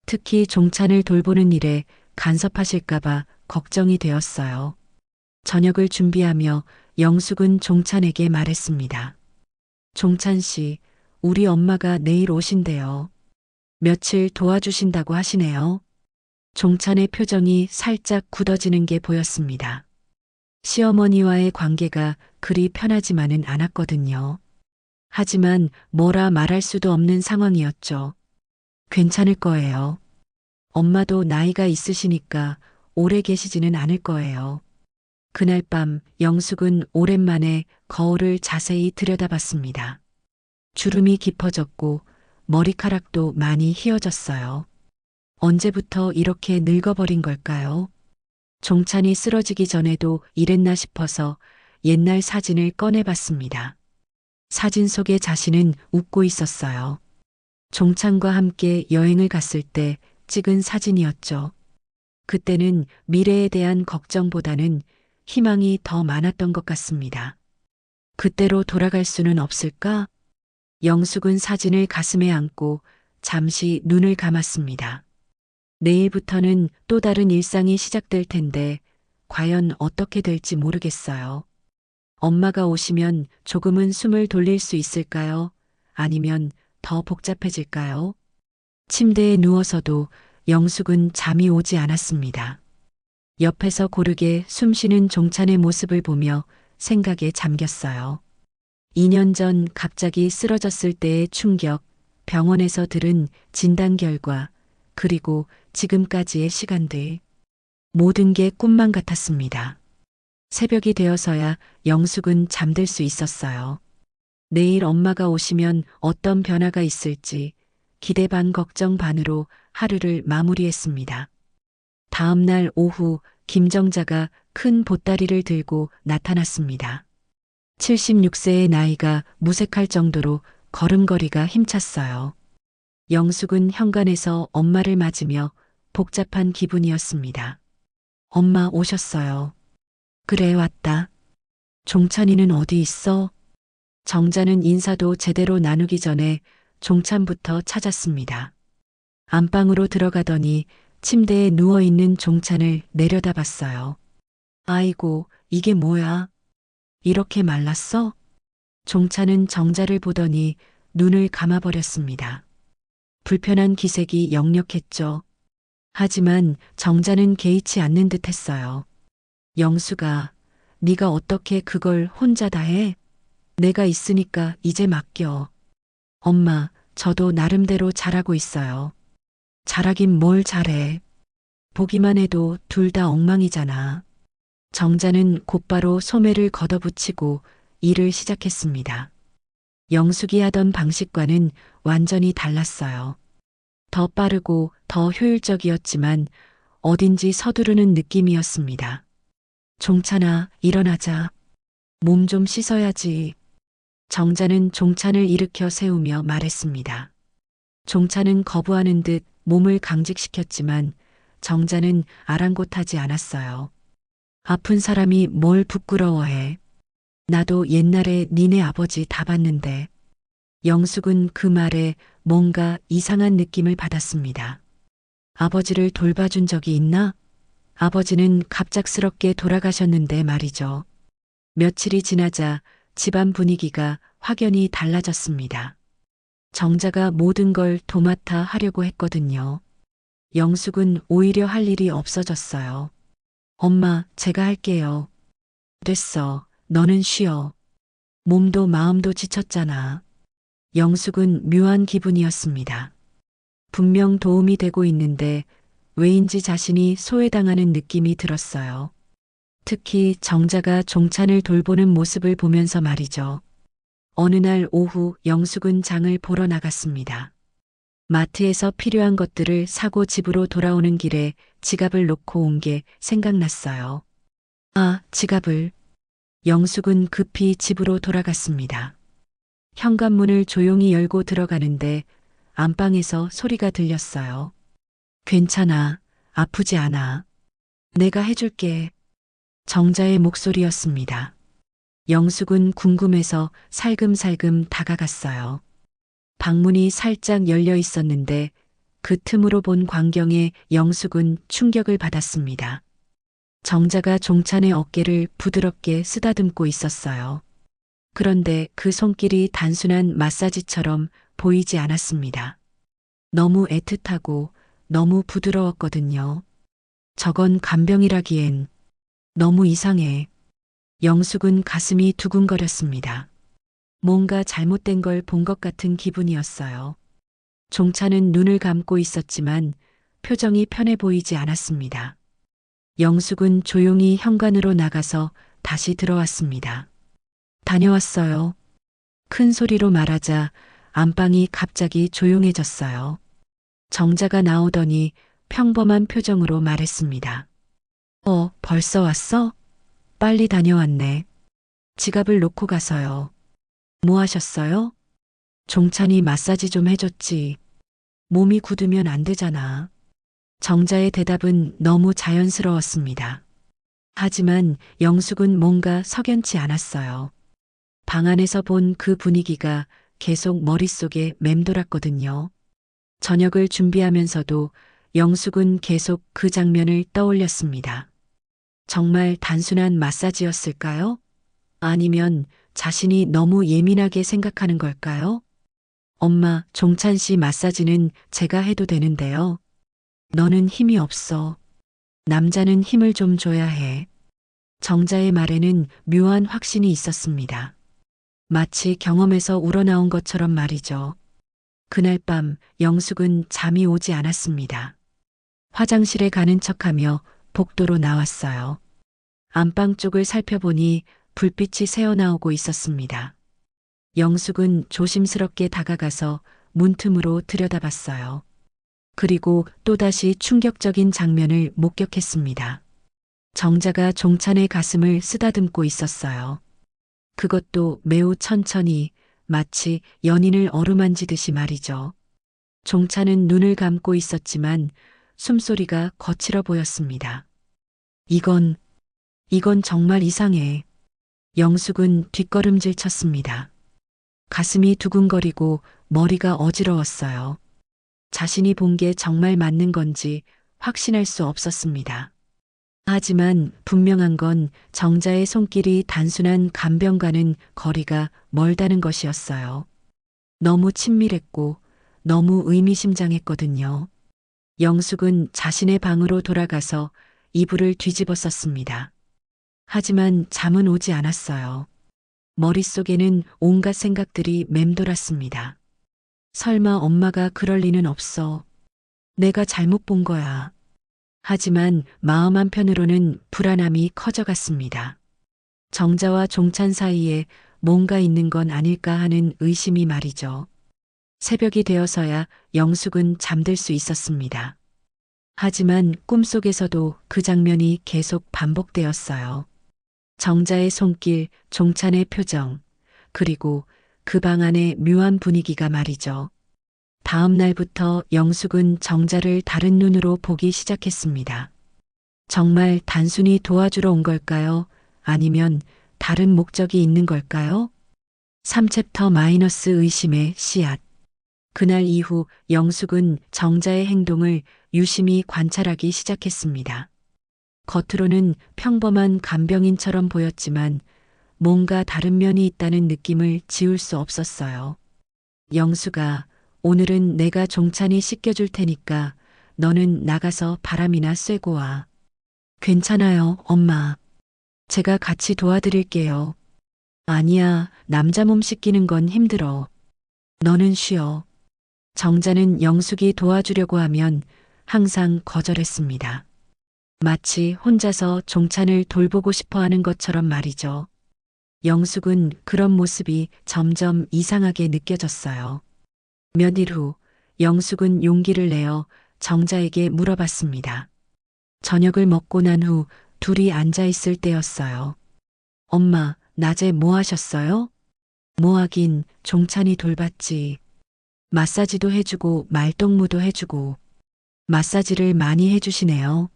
특히 종찬을 돌보는 일에 간섭하실까봐 걱정이 되었어요. 저녁을 준비하며 영숙은 종찬에게 말했습니다. 종찬 씨, 우리 엄마가 내일 오신대요. 며칠 도와주신다고 하시네요. 종찬의 표정이 살짝 굳어지는 게 보였습니다. 시어머니와의 관계가 그리 편하지만은 않았거든요. 하지만 뭐라 말할 수도 없는 상황이었죠. 괜찮을 거예요. 엄마도 나이가 있으시니까 오래 계시지는 않을 거예요. 그날 밤 영숙은 오랜만에 거울을 자세히 들여다봤습니다. 주름이 깊어졌고 머리카락도 많이 휘어졌어요. 언제부터 이렇게 늙어버린 걸까요? 종찬이 쓰러지기 전에도 이랬나 싶어서 옛날 사진을 꺼내봤습니다. 사진 속의 자신은 웃고 있었어요. 종찬과 함께 여행을 갔을 때 찍은 사진이었죠. 그때는 미래에 대한 걱정보다는 희망이 더 많았던 것 같습니다. 그때로 돌아갈 수는 없을까? 영숙은 사진을 가슴에 안고 잠시 눈을 감았습니다. 내일부터는 또 다른 일상이 시작될 텐데 과연 어떻게 될지 모르겠어요. 엄마가 오시면 조금은 숨을 돌릴 수 있을까요? 아니면 더 복잡해질까요? 침대에 누워서도 영숙은 잠이 오지 않았습니다. 옆에서 고르게 숨쉬는 종찬의 모습을 보며 생각에 잠겼어요. 2년 전 갑자기 쓰러졌을 때의 충격, 병원에서 들은 진단 결과, 그리고 지금까지의 시간들. 모든 게 꿈만 같았습니다. 새벽이 되어서야 영숙은 잠들 수 있었어요. 내일 엄마가 오시면 어떤 변화가 있을지 기대 반 걱정 반으로 하루를 마무리했습니다. 다음 날 오후 김정자가 큰 보따리를 들고 나타났습니다. 76세의 나이가 무색할 정도로 걸음걸이가 힘찼어요. 영숙은 현관에서 엄마를 맞으며 복잡한 기분이었습니다. 엄마 오셨어요. 그래 왔다. 종찬이는 어디 있어? 정자는 인사도 제대로 나누기 전에 종찬부터 찾았습니다. 안방으로 들어가더니 침대에 누워있는 종찬을 내려다봤어요. 아이고, 이게 뭐야? 이렇게 말랐어? 종찬은 정자를 보더니 눈을 감아버렸습니다. 불편한 기색이 역력했죠. 하지만 정자는 개의치 않는 듯 했어요. 영수가, 네가 어떻게 그걸 혼자 다 해? 내가 있으니까 이제 맡겨. 엄마, 저도 나름대로 잘하고 있어요. 잘하긴 뭘 잘해. 보기만 해도 둘 다 엉망이잖아. 정자는 곧바로 소매를 걷어붙이고 일을 시작했습니다. 영숙이 하던 방식과는 완전히 달랐어요. 더 빠르고 더 효율적이었지만 어딘지 서두르는 느낌이었습니다. 종찬아, 일어나자. 몸 좀 씻어야지. 정자는 종찬을 일으켜 세우며 말했습니다. 종찬은 거부하는 듯 몸을 강직시켰지만 정자는 아랑곳하지 않았어요. 아픈 사람이 뭘 부끄러워해. 나도 옛날에 니네 아버지 다 봤는데. 영숙은 그 말에 뭔가 이상한 느낌을 받았습니다. 아버지를 돌봐준 적이 있나? 아버지는 갑작스럽게 돌아가셨는데 말이죠. 며칠이 지나자 집안 분위기가 확연히 달라졌습니다. 정자가 모든 걸 도맡아 하려고 했거든요. 영숙은 오히려 할 일이 없어졌어요. 엄마, 제가 할게요. 됐어. 너는 쉬어. 몸도 마음도 지쳤잖아. 영숙은 묘한 기분이었습니다. 분명 도움이 되고 있는데 왜인지 자신이 소외당하는 느낌이 들었어요. 특히 정자가 종찬을 돌보는 모습을 보면서 말이죠. 어느 날 오후 영숙은 장을 보러 나갔습니다. 마트에서 필요한 것들을 사고 집으로 돌아오는 길에 지갑을 놓고 온 게 생각났어요. 아, 지갑을. 영숙은 급히 집으로 돌아갔습니다. 현관문을 조용히 열고 들어가는데 안방에서 소리가 들렸어요. 괜찮아. 아프지 않아. 내가 해줄게. 정자의 목소리였습니다. 영숙은 궁금해서 살금살금 다가갔어요. 방문이 살짝 열려 있었는데 그 틈으로 본 광경에 영숙은 충격을 받았습니다. 정자가 종찬의 어깨를 부드럽게 쓰다듬고 있었어요. 그런데 그 손길이 단순한 마사지처럼 보이지 않았습니다. 너무 애틋하고 너무 부드러웠거든요. 저건 간병이라기엔 너무 이상해. 영숙은 가슴이 두근거렸습니다. 뭔가 잘못된 걸 본 것 같은 기분이었어요. 종차는 눈을 감고 있었지만 표정이 편해 보이지 않았습니다. 영숙은 조용히 현관으로 나가서 다시 들어왔습니다. 다녀왔어요. 큰 소리로 말하자 안방이 갑자기 조용해졌어요. 정자가 나오더니 평범한 표정으로 말했습니다. 벌써 왔어? 빨리 다녀왔네. 지갑을 놓고 가서요. 뭐 하셨어요? 종찬이 마사지 좀 해줬지. 몸이 굳으면 안 되잖아. 정자의 대답은 너무 자연스러웠습니다. 하지만 영숙은 뭔가 석연치 않았어요. 방 안에서 본 그 분위기가 계속 머릿속에 맴돌았거든요. 저녁을 준비하면서도 영숙은 계속 그 장면을 떠올렸습니다. 정말 단순한 마사지였을까요? 아니면 자신이 너무 예민하게 생각하는 걸까요? 엄마, 종찬 씨 마사지는 제가 해도 되는데요. 너는 힘이 없어. 남자는 힘을 좀 줘야 해. 정자의 말에는 묘한 확신이 있었습니다. 마치 경험에서 우러나온 것처럼 말이죠. 그날 밤 영숙은 잠이 오지 않았습니다. 화장실에 가는 척하며 복도로 나왔어요. 안방 쪽을 살펴보니 불빛이 새어나오고 있었습니다. 영숙은 조심스럽게 다가가서 문틈으로 들여다봤어요. 그리고 또다시 충격적인 장면을 목격했습니다. 정자가 종찬의 가슴을 쓰다듬고 있었어요. 그것도 매우 천천히 마치 연인을 어루만지듯이 말이죠. 종찬은 눈을 감고 있었지만 숨소리가 거칠어 보였습니다. 이건 정말 이상해. 영숙은 뒷걸음질 쳤습니다. 가슴이 두근거리고 머리가 어지러웠어요. 자신이 본 게 정말 맞는 건지 확신할 수 없었습니다. 하지만 분명한 건 정자의 손길이 단순한 간병과는 거리가 멀다는 것이었어요. 너무 친밀했고 너무 의미심장했거든요. 영숙은 자신의 방으로 돌아가서 이불을 뒤집어 썼습니다. 하지만 잠은 오지 않았어요. 머릿속에는 온갖 생각들이 맴돌았습니다. 설마 엄마가 그럴 리는 없어. 내가 잘못 본 거야. 하지만 마음 한편으로는 불안함이 커져갔습니다. 정자와 종찬 사이에 뭔가 있는 건 아닐까 하는 의심이 말이죠. 새벽이 되어서야 영숙은 잠들 수 있었습니다. 하지만 꿈속에서도 그 장면이 계속 반복되었어요. 정자의 손길, 종찬의 표정, 그리고 그 방 안의 묘한 분위기가 말이죠. 다음 날부터 영숙은 정자를 다른 눈으로 보기 시작했습니다. 정말 단순히 도와주러 온 걸까요? 아니면 다른 목적이 있는 걸까요? 3챕터 마이너스 의심의 씨앗. 그날 이후 영숙은 정자의 행동을 유심히 관찰하기 시작했습니다. 겉으로는 평범한 간병인처럼 보였지만 뭔가 다른 면이 있다는 느낌을 지울 수 없었어요. 영숙아, 오늘은 내가 종찬이 씻겨줄 테니까 너는 나가서 바람이나 쐬고 와. 괜찮아요, 엄마. 제가 같이 도와드릴게요. 아니야, 남자 몸 씻기는 건 힘들어. 너는 쉬어. 정자는 영숙이 도와주려고 하면 항상 거절했습니다. 마치 혼자서 종찬을 돌보고 싶어 하는 것처럼 말이죠. 영숙은 그런 모습이 점점 이상하게 느껴졌어요. 몇 일 후 영숙은 용기를 내어 정자에게 물어봤습니다. 저녁을 먹고 난 후 둘이 앉아 있을 때였어요. 엄마, 낮에 뭐 하셨어요? 뭐 하긴 종찬이 돌봤지. 마사지도 해주고 말동무도 해주고. 마사지를 많이 해주시네요.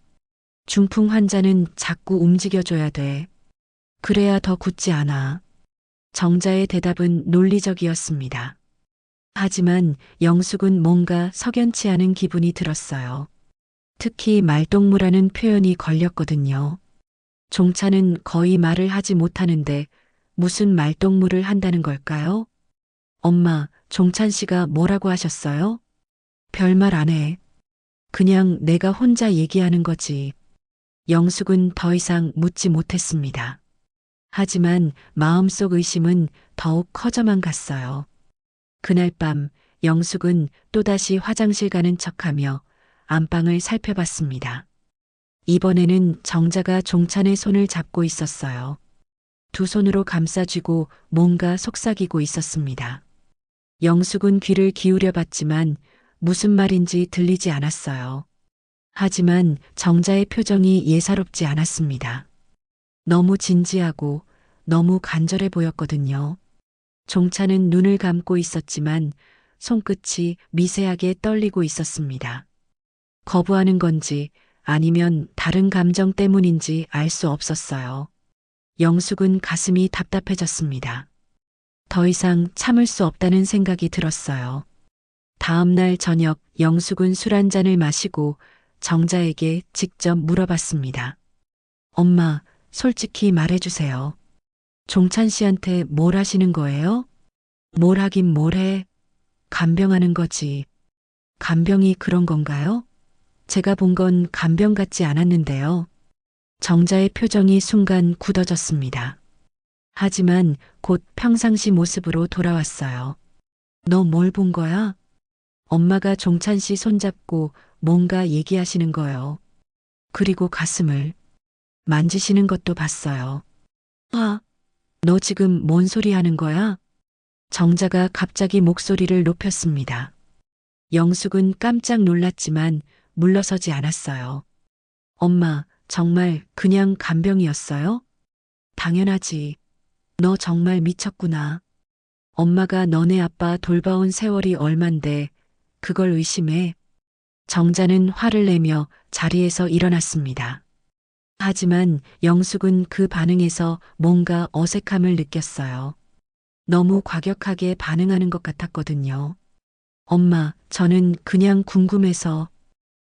중풍 환자는 자꾸 움직여줘야 돼. 그래야 더 굳지 않아. 정자의 대답은 논리적이었습니다. 하지만 영숙은 뭔가 석연치 않은 기분이 들었어요. 특히 말동무라는 표현이 걸렸거든요. 종차는 거의 말을 하지 못하는데 무슨 말동무를 한다는 걸까요? 엄마, 종찬 씨가 뭐라고 하셨어요? 별말 안 해. 그냥 내가 혼자 얘기하는 거지. 영숙은 더 이상 묻지 못했습니다. 하지만 마음속 의심은 더욱 커져만 갔어요. 그날 밤 영숙은 또다시 화장실 가는 척하며 안방을 살펴봤습니다. 이번에는 정자가 종찬의 손을 잡고 있었어요. 두 손으로 감싸쥐고 뭔가 속삭이고 있었습니다. 영숙은 귀를 기울여 봤지만 무슨 말인지 들리지 않았어요. 하지만 정자의 표정이 예사롭지 않았습니다. 너무 진지하고 너무 간절해 보였거든요. 종찬은 눈을 감고 있었지만 손끝이 미세하게 떨리고 있었습니다. 거부하는 건지 아니면 다른 감정 때문인지 알 수 없었어요. 영숙은 가슴이 답답해졌습니다. 더 이상 참을 수 없다는 생각이 들었어요. 다음 날 저녁 영숙은 술 한 잔을 마시고 정자에게 직접 물어봤습니다. 엄마, 솔직히 말해주세요. 종찬 씨한테 뭘 하시는 거예요? 뭘 하긴 뭘 해. 간병하는 거지. 간병이 그런 건가요? 제가 본 건 간병 같지 않았는데요. 정자의 표정이 순간 굳어졌습니다. 하지만 곧 평상시 모습으로 돌아왔어요. 너 뭘 본 거야? 엄마가 종찬 씨 손잡고 뭔가 얘기하시는 거요. 그리고 가슴을 만지시는 것도 봤어요. 아, 너 지금 뭔 소리 하는 거야? 정자가 갑자기 목소리를 높였습니다. 영숙은 깜짝 놀랐지만 물러서지 않았어요. 엄마, 정말 그냥 간병이었어요? 당연하지. 너 정말 미쳤구나. 엄마가 너네 아빠 돌봐온 세월이 얼만데 그걸 의심해. 정자는 화를 내며 자리에서 일어났습니다. 하지만 영숙은 그 반응에서 뭔가 어색함을 느꼈어요. 너무 과격하게 반응하는 것 같았거든요. 엄마, 저는 그냥 궁금해서.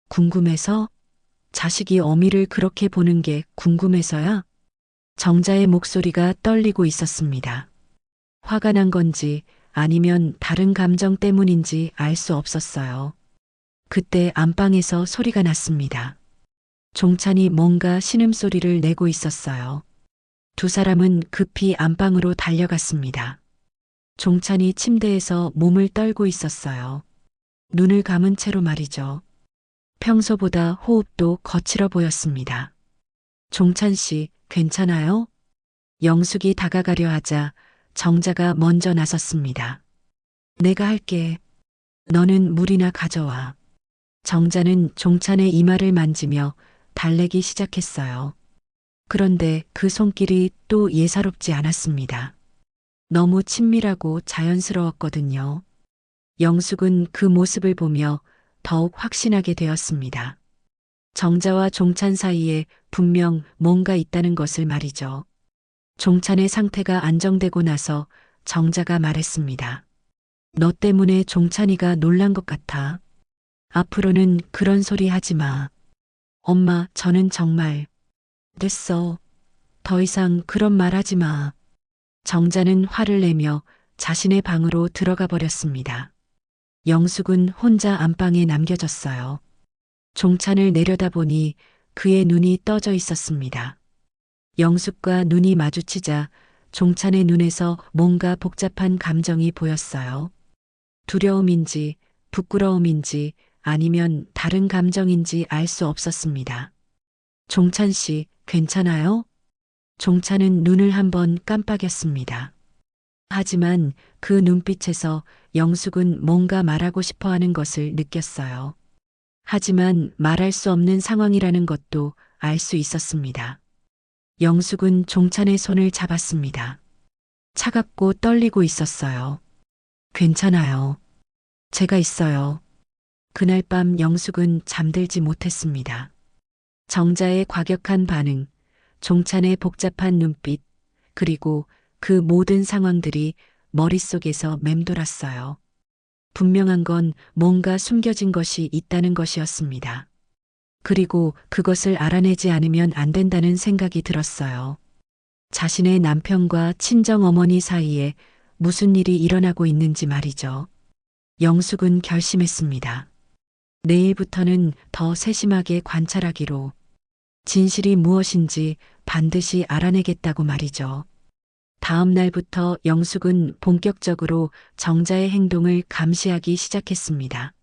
궁금해서? 자식이 어미를 그렇게 보는 게 궁금해서야? 정자의 목소리가 떨리고 있었습니다. 화가 난 건지 아니면 다른 감정 때문인지 알 수 없었어요. 그때 안방에서 소리가 났습니다. 종찬이 뭔가 신음소리를 내고 있었어요. 두 사람은 급히 안방으로 달려갔습니다. 종찬이 침대에서 몸을 떨고 있었어요. 눈을 감은 채로 말이죠. 평소보다 호흡도 거칠어 보였습니다. 종찬 씨, 괜찮아요? 영숙이 다가가려 하자 정자가 먼저 나섰습니다. 내가 할게. 너는 물이나 가져와. 정자는 종찬의 이마를 만지며 달래기 시작했어요. 그런데 그 손길이 또 예사롭지 않았습니다. 너무 친밀하고 자연스러웠거든요. 영숙은 그 모습을 보며 더욱 확신하게 되었습니다. 정자와 종찬 사이에 분명 뭔가 있다는 것을 말이죠. 종찬의 상태가 안정되고 나서 정자가 말했습니다. 너 때문에 종찬이가 놀란 것 같아. 앞으로는 그런 소리 하지 마. 엄마, 저는 정말. 됐어. 더 이상 그런 말 하지 마. 정자는 화를 내며 자신의 방으로 들어가 버렸습니다. 영숙은 혼자 안방에 남겨졌어요. 종찬을 내려다보니 그의 눈이 떠져 있었습니다. 영숙과 눈이 마주치자 종찬의 눈에서 뭔가 복잡한 감정이 보였어요. 두려움인지 부끄러움인지 아니면 다른 감정인지 알 수 없었습니다. 종찬 씨, 괜찮아요? 종찬은 눈을 한번 깜빡였습니다. 하지만 그 눈빛에서 영숙은 뭔가 말하고 싶어 하는 것을 느꼈어요. 하지만 말할 수 없는 상황이라는 것도 알 수 있었습니다. 영숙은 종찬의 손을 잡았습니다. 차갑고 떨리고 있었어요. 괜찮아요. 제가 있어요. 그날 밤 영숙은 잠들지 못했습니다. 정자의 과격한 반응, 종찬의 복잡한 눈빛, 그리고 그 모든 상황들이 머릿속에서 맴돌았어요. 분명한 건 뭔가 숨겨진 것이 있다는 것이었습니다. 그리고 그것을 알아내지 않으면 안 된다는 생각이 들었어요. 자신의 남편과 친정어머니 사이에 무슨 일이 일어나고 있는지 말이죠. 영숙은 결심했습니다. 내일부터는 더 세심하게 관찰하기로, 진실이 무엇인지 반드시 알아내겠다고 말이죠. 다음 날부터 영숙은 본격적으로 정자의 행동을 감시하기 시작했습니다.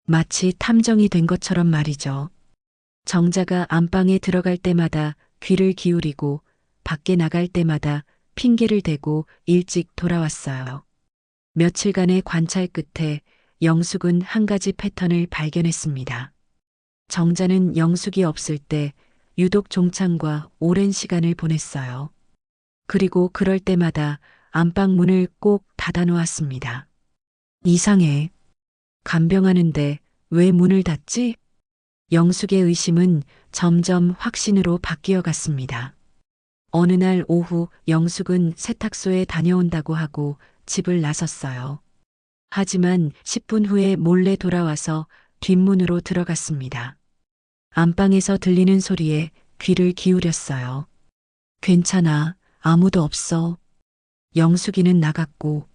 마치 탐정이 된 것처럼 말이죠. 정자가 안방에 들어갈 때마다 귀를 기울이고 밖에 나갈 때마다 핑계를 대고 일찍 돌아왔어요. 며칠간의 관찰 끝에 영숙은 한 가지 패턴을 발견했습니다. 정자는 영숙이 없을 때 유독 종찬과 오랜 시간을 보냈어요. 그리고 그럴 때마다 안방 문을 꼭 닫아 놓았습니다. 이상해. 간병하는데 왜 문을 닫지? 영숙의 의심은 점점 확신으로 바뀌어 갔습니다. 어느 날 오후 영숙은 세탁소에 다녀온다고 하고 집을 나섰어요. 하지만 10분 후에 몰래 돌아와서 뒷문으로 들어갔습니다. 안방에서 들리는 소리에 귀를 기울였어요. 괜찮아. 아무도 없어. 영숙이는 나갔고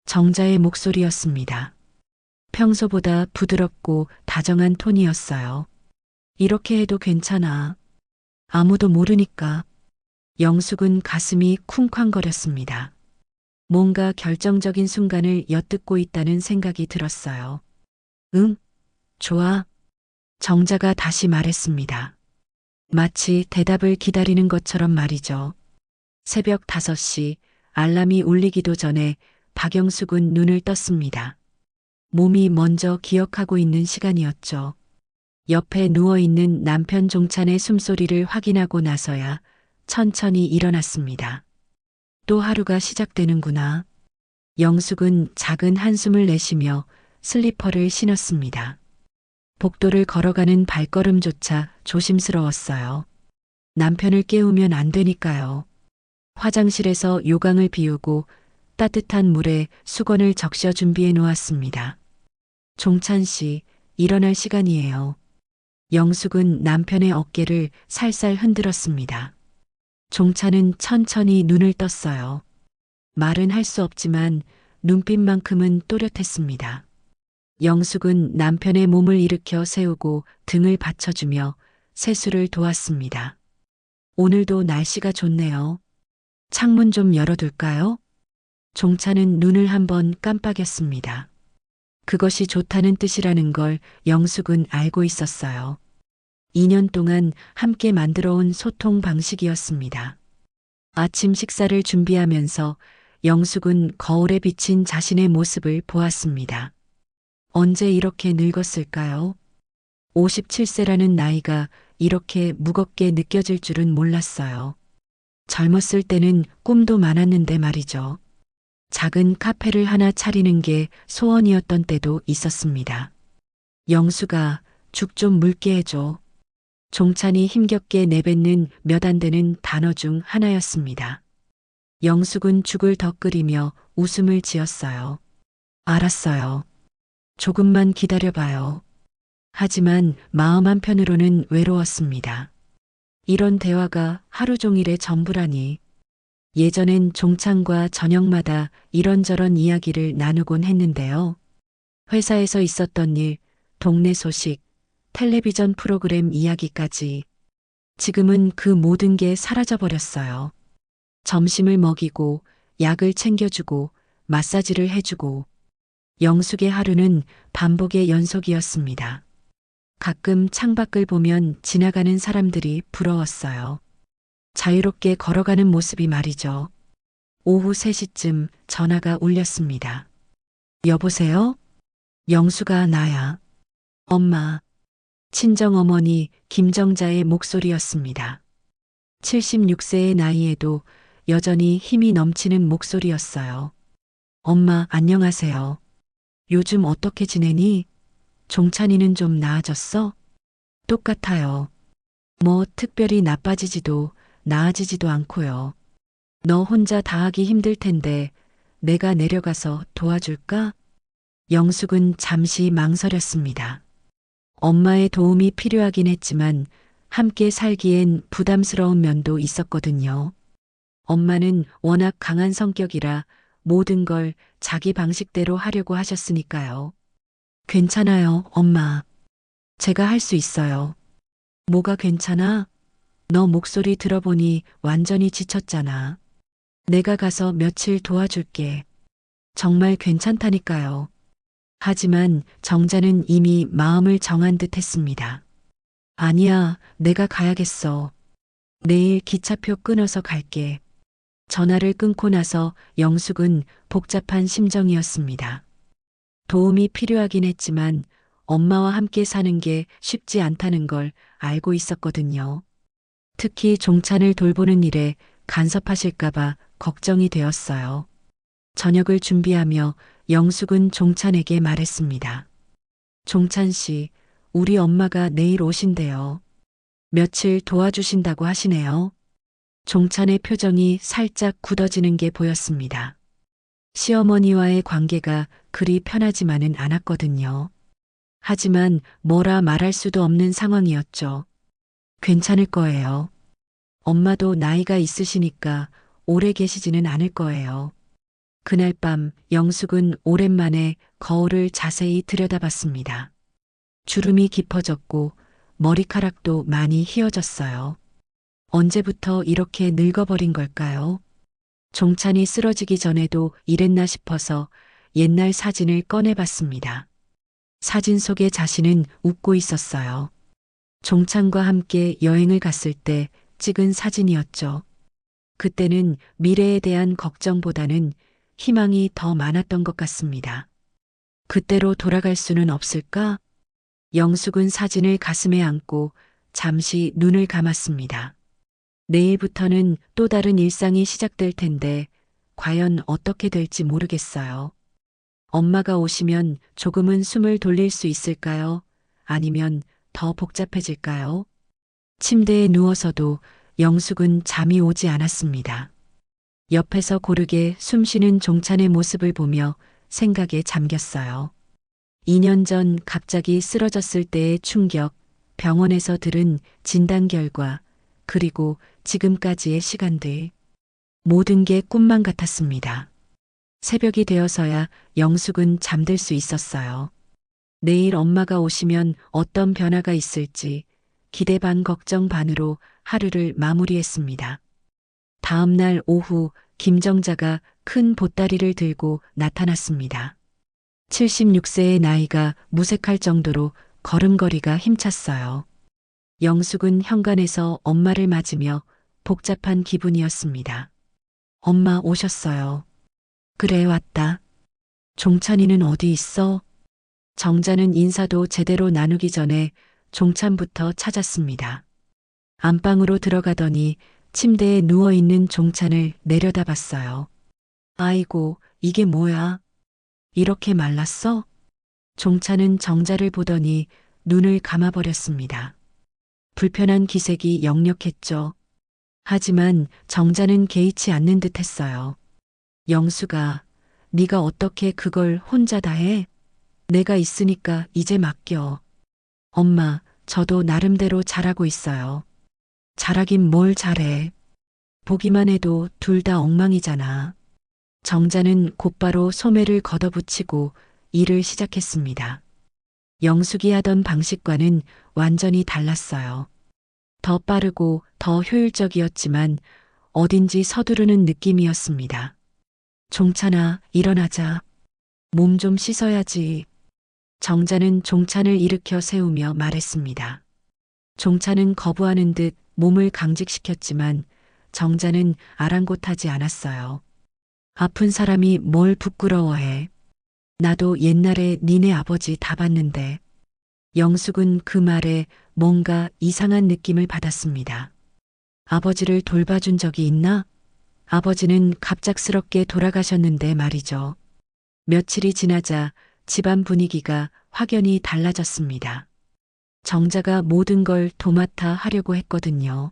정자의 목소리였습니다. 평소보다 부드럽고 다정한 톤이었어요. 이렇게 해도 괜찮아. 아무도 모르니까. 영숙은 가슴이 쿵쾅거렸습니다. 뭔가 결정적인 순간을 엿듣고 있다는 생각이 들었어요. 응, 좋아. 정자가 다시 말했습니다. 마치 대답을 기다리는 것처럼 말이죠. 새벽 5시 알람이 울리기도 전에 박영숙은 눈을 떴습니다. 몸이 먼저 기억하고 있는 시간이었죠. 옆에 누워있는 남편 종찬의 숨소리를 확인하고 나서야 천천히 일어났습니다. 또 하루가 시작되는구나. 영숙은 작은 한숨을 내쉬며 슬리퍼를 신었습니다. 복도를 걸어가는 발걸음조차 조심스러웠어요. 남편을 깨우면 안 되니까요. 화장실에서 요강을 비우고 따뜻한 물에 수건을 적셔 준비해 놓았습니다. 종찬 씨, 일어날 시간이에요. 영숙은 남편의 어깨를 살살 흔들었습니다. 종찬은 천천히 눈을 떴어요. 말은 할 수 없지만 눈빛만큼은 또렷했습니다. 영숙은 남편의 몸을 일으켜 세우고 등을 받쳐주며 세수를 도왔습니다. 오늘도 날씨가 좋네요. 창문 좀 열어둘까요? 종찬은 눈을 한번 깜빡였습니다. 그것이 좋다는 뜻이라는 걸 영숙은 알고 있었어요. 2년 동안 함께 만들어온 소통 방식이었습니다. 아침 식사를 준비하면서 영숙은 거울에 비친 자신의 모습을 보았습니다. 언제 이렇게 늙었을까요? 57세라는 나이가 이렇게 무겁게 느껴질 줄은 몰랐어요. 젊었을 때는 꿈도 많았는데 말이죠. 작은 카페를 하나 차리는 게 소원이었던 때도 있었습니다. 영수가 죽 좀 묽게 해줘. 종찬이 힘겹게 내뱉는 몇 안 되는 단어 중 하나였습니다. 영숙은 죽을 더 끓이며 웃음을 지었어요. 알았어요. 조금만 기다려봐요. 하지만 마음 한편으로는 외로웠습니다. 이런 대화가 하루 종일의 전부라니. 예전엔 종찬과 저녁마다 이런저런 이야기를 나누곤 했는데요. 회사에서 있었던 일, 동네 소식, 텔레비전 프로그램 이야기까지. 지금은 그 모든 게 사라져버렸어요. 점심을 먹이고, 약을 챙겨주고, 마사지를 해주고. 영숙의 하루는 반복의 연속이었습니다. 가끔 창밖을 보면 지나가는 사람들이 부러웠어요. 자유롭게 걸어가는 모습이 말이죠. 오후 3시쯤 전화가 울렸습니다. 여보세요? 영수가 나야. 엄마. 친정어머니 김정자의 목소리였습니다. 76세의 나이에도 여전히 힘이 넘치는 목소리였어요. 엄마, 안녕하세요. 요즘 어떻게 지내니? 종찬이는 좀 나아졌어? 똑같아요. 뭐 특별히 나빠지지도 나아지지도 않고요. 너 혼자 다 하기 힘들 텐데 내가 내려가서 도와줄까? 영숙은 잠시 망설였습니다. 엄마의 도움이 필요하긴 했지만 함께 살기엔 부담스러운 면도 있었거든요. 엄마는 워낙 강한 성격이라 모든 걸 자기 방식대로 하려고 하셨으니까요. 괜찮아요, 엄마. 제가 할 수 있어요. 뭐가 괜찮아? 너 목소리 들어보니 완전히 지쳤잖아. 내가 가서 며칠 도와줄게. 정말 괜찮다니까요. 하지만 정자는 이미 마음을 정한 듯 했습니다. 아니야, 내가 가야겠어. 내일 기차표 끊어서 갈게. 전화를 끊고 나서 영숙은 복잡한 심정이었습니다. 도움이 필요하긴 했지만 엄마와 함께 사는 게 쉽지 않다는 걸 알고 있었거든요. 특히 종찬을 돌보는 일에 간섭하실까봐 걱정이 되었어요. 저녁을 준비하며 영숙은 종찬에게 말했습니다. 종찬 씨, 우리 엄마가 내일 오신대요. 며칠 도와주신다고 하시네요. 종찬의 표정이 살짝 굳어지는 게 보였습니다. 시어머니와의 관계가 그리 편하지만은 않았거든요. 하지만 뭐라 말할 수도 없는 상황이었죠. 괜찮을 거예요. 엄마도 나이가 있으시니까 오래 계시지는 않을 거예요. 그날 밤 영숙은 오랜만에 거울을 자세히 들여다봤습니다. 주름이 깊어졌고 머리카락도 많이 휘어졌어요. 언제부터 이렇게 늙어버린 걸까요? 종찬이 쓰러지기 전에도 이랬나 싶어서 옛날 사진을 꺼내봤습니다. 사진 속의 자신은 웃고 있었어요. 종찬과 함께 여행을 갔을 때 찍은 사진이었죠. 그때는 미래에 대한 걱정보다는 희망이 더 많았던 것 같습니다. 그때로 돌아갈 수는 없을까? 영숙은 사진을 가슴에 안고 잠시 눈을 감았습니다. 내일부터는 또 다른 일상이 시작될 텐데 과연 어떻게 될지 모르겠어요. 엄마가 오시면 조금은 숨을 돌릴 수 있을까요? 아니면 더 복잡해질까요? 침대에 누워서도 영숙은 잠이 오지 않았습니다. 옆에서 고르게 숨쉬는 종찬의 모습을 보며 생각에 잠겼어요. 2년 전 갑자기 쓰러졌을 때의 충격, 병원에서 들은 진단 결과, 그리고 지금까지의 시간들. 모든 게 꿈만 같았습니다. 새벽이 되어서야 영숙은 잠들 수 있었어요. 내일 엄마가 오시면 어떤 변화가 있을지 기대 반 걱정 반으로 하루를 마무리했습니다. 다음 날 오후 김정자가 큰 보따리를 들고 나타났습니다. 76세의 나이가 무색할 정도로 걸음걸이가 힘찼어요. 영숙은 현관에서 엄마를 맞으며 복잡한 기분이었습니다. 엄마 오셨어요. 그래 왔다. 종찬이는 어디 있어? 정자는 인사도 제대로 나누기 전에 종찬부터 찾았습니다. 안방으로 들어가더니 침대에 누워있는 종찬을 내려다봤어요. 아이고, 이게 뭐야? 이렇게 말랐어? 종찬은 정자를 보더니 눈을 감아버렸습니다. 불편한 기색이 역력했죠. 하지만 정자는 개의치 않는 듯 했어요. 영수가, 네가 어떻게 그걸 혼자 다 해? 내가 있으니까 이제 맡겨. 엄마, 저도 나름대로 잘하고 있어요. 잘하긴 뭘 잘해. 보기만 해도 둘 다 엉망이잖아. 정자는 곧바로 소매를 걷어붙이고 일을 시작했습니다. 영숙이 하던 방식과는 완전히 달랐어요. 더 빠르고 더 효율적이었지만 어딘지 서두르는 느낌이었습니다. 종찬아, 일어나자. 몸 좀 씻어야지. 정자는 종찬을 일으켜 세우며 말했습니다. 종찬은 거부하는 듯 몸을 강직시켰지만 정자는 아랑곳하지 않았어요. 아픈 사람이 뭘 부끄러워해. 나도 옛날에 니네 아버지 다 봤는데. 영숙은 그 말에 뭔가 이상한 느낌을 받았습니다. 아버지를 돌봐준 적이 있나? 아버지는 갑작스럽게 돌아가셨는데 말이죠. 며칠이 지나자 집안 분위기가 확연히 달라졌습니다. 정자가 모든 걸 도맡아 하려고 했거든요.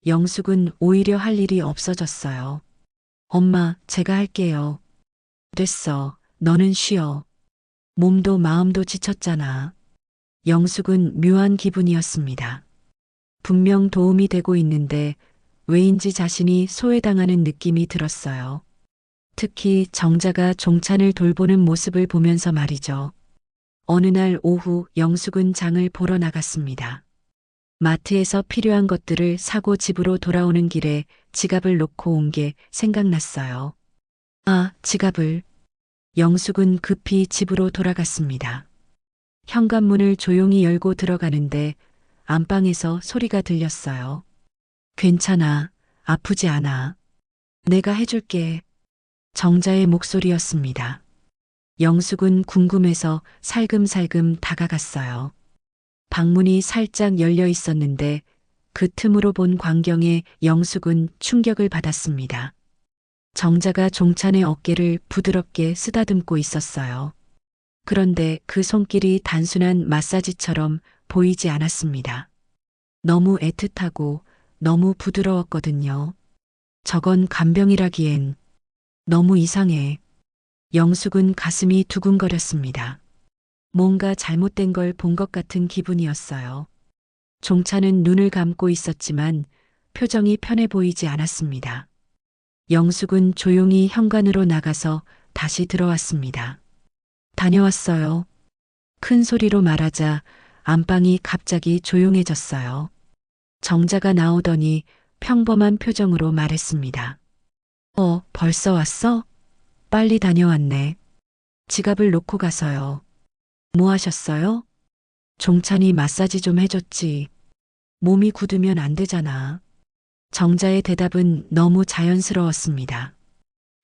영숙은 오히려 할 일이 없어졌어요. 엄마, 제가 할게요. 됐어. 너는 쉬어. 몸도 마음도 지쳤잖아. 영숙은 묘한 기분이었습니다. 분명 도움이 되고 있는데 왜인지 자신이 소외당하는 느낌이 들었어요. 특히 정자가 종찬을 돌보는 모습을 보면서 말이죠. 어느 날 오후 영숙은 장을 보러 나갔습니다. 마트에서 필요한 것들을 사고 집으로 돌아오는 길에 지갑을 놓고 온 게 생각났어요. 아, 지갑을. 영숙은 급히 집으로 돌아갔습니다. 현관문을 조용히 열고 들어가는데 안방에서 소리가 들렸어요. 괜찮아. 아프지 않아. 내가 해줄게. 정자의 목소리였습니다. 영숙은 궁금해서 살금살금 다가갔어요. 방문이 살짝 열려 있었는데 그 틈으로 본 광경에 영숙은 충격을 받았습니다. 정자가 종찬의 어깨를 부드럽게 쓰다듬고 있었어요. 그런데 그 손길이 단순한 마사지처럼 보이지 않았습니다. 너무 애틋하고 너무 부드러웠거든요. 저건 간병이라기엔 너무 이상해. 영숙은 가슴이 두근거렸습니다. 뭔가 잘못된 걸 본 것 같은 기분이었어요. 종찬은 눈을 감고 있었지만 표정이 편해 보이지 않았습니다. 영숙은 조용히 현관으로 나가서 다시 들어왔습니다. 다녀왔어요. 큰 소리로 말하자 안방이 갑자기 조용해졌어요. 정자가 나오더니 평범한 표정으로 말했습니다. 벌써 왔어? 빨리 다녀왔네. 지갑을 놓고 가서요. 뭐 하셨어요? 종찬이 마사지 좀 해줬지. 몸이 굳으면 안 되잖아. 정자의 대답은 너무 자연스러웠습니다.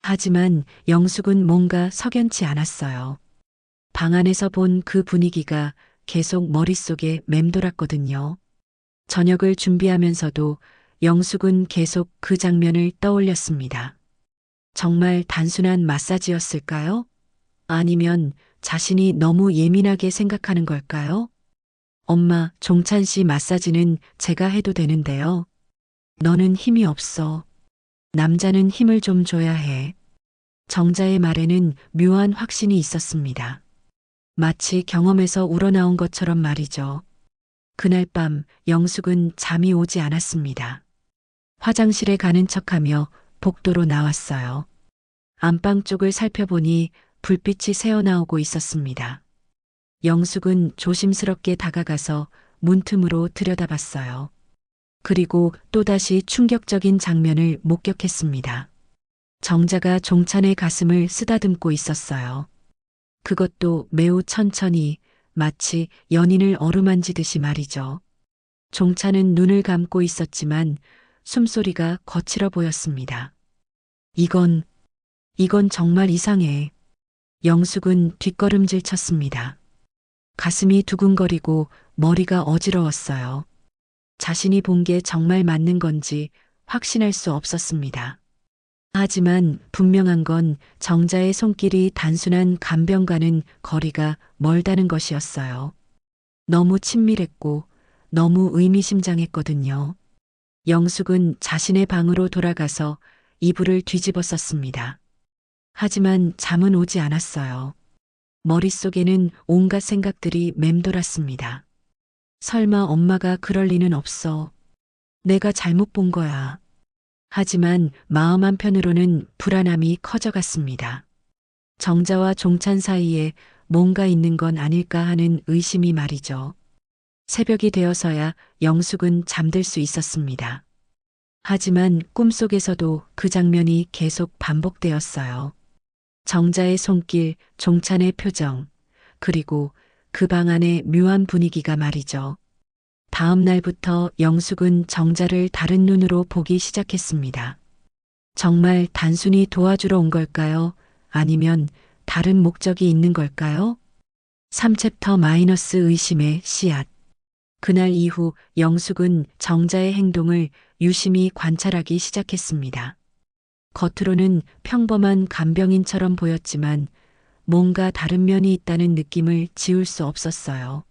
하지만 영숙은 뭔가 석연치 않았어요. 방 안에서 본 그 분위기가 계속 머릿속에 맴돌았거든요. 저녁을 준비하면서도 영숙은 계속 그 장면을 떠올렸습니다. 정말 단순한 마사지였을까요? 아니면 자신이 너무 예민하게 생각하는 걸까요? 엄마, 종찬 씨 마사지는 제가 해도 되는데요. 너는 힘이 없어. 남자는 힘을 좀 줘야 해. 정자의 말에는 묘한 확신이 있었습니다. 마치 경험에서 우러나온 것처럼 말이죠. 그날 밤 영숙은 잠이 오지 않았습니다. 화장실에 가는 척하며 복도로 나왔어요. 안방 쪽을 살펴보니 불빛이 새어나오고 있었습니다. 영숙은 조심스럽게 다가가서 문틈으로 들여다봤어요. 그리고 또다시 충격적인 장면을 목격했습니다. 정자가 종찬의 가슴을 쓰다듬고 있었어요. 그것도 매우 천천히 마치 연인을 어루만지듯이 말이죠. 종찬은 눈을 감고 있었지만 숨소리가 거칠어 보였습니다. 이건 정말 이상해. 영숙은 뒷걸음질 쳤습니다. 가슴이 두근거리고 머리가 어지러웠어요. 자신이 본 게 정말 맞는 건지 확신할 수 없었습니다. 하지만 분명한 건 정자의 손길이 단순한 간병과는 거리가 멀다는 것이었어요. 너무 친밀했고 너무 의미심장했거든요. 영숙은 자신의 방으로 돌아가서 이불을 뒤집어 썼습니다. 하지만 잠은 오지 않았어요. 머릿속에는 온갖 생각들이 맴돌았습니다. 설마 엄마가 그럴 리는 없어. 내가 잘못 본 거야. 하지만 마음 한편으로는 불안함이 커져갔습니다. 정자와 종찬 사이에 뭔가 있는 건 아닐까 하는 의심이 말이죠. 새벽이 되어서야 영숙은 잠들 수 있었습니다. 하지만 꿈속에서도 그 장면이 계속 반복되었어요. 정자의 손길, 종찬의 표정, 그리고 그 방 안의 묘한 분위기가 말이죠. 다음 날부터 영숙은 정자를 다른 눈으로 보기 시작했습니다. 정말 단순히 도와주러 온 걸까요? 아니면 다른 목적이 있는 걸까요? 3챕터 마이너스 의심의 씨앗. 그날 이후 영숙은 정자의 행동을 유심히 관찰하기 시작했습니다. 겉으로는 평범한 간병인처럼 보였지만 뭔가 다른 면이 있다는 느낌을 지울 수 없었어요.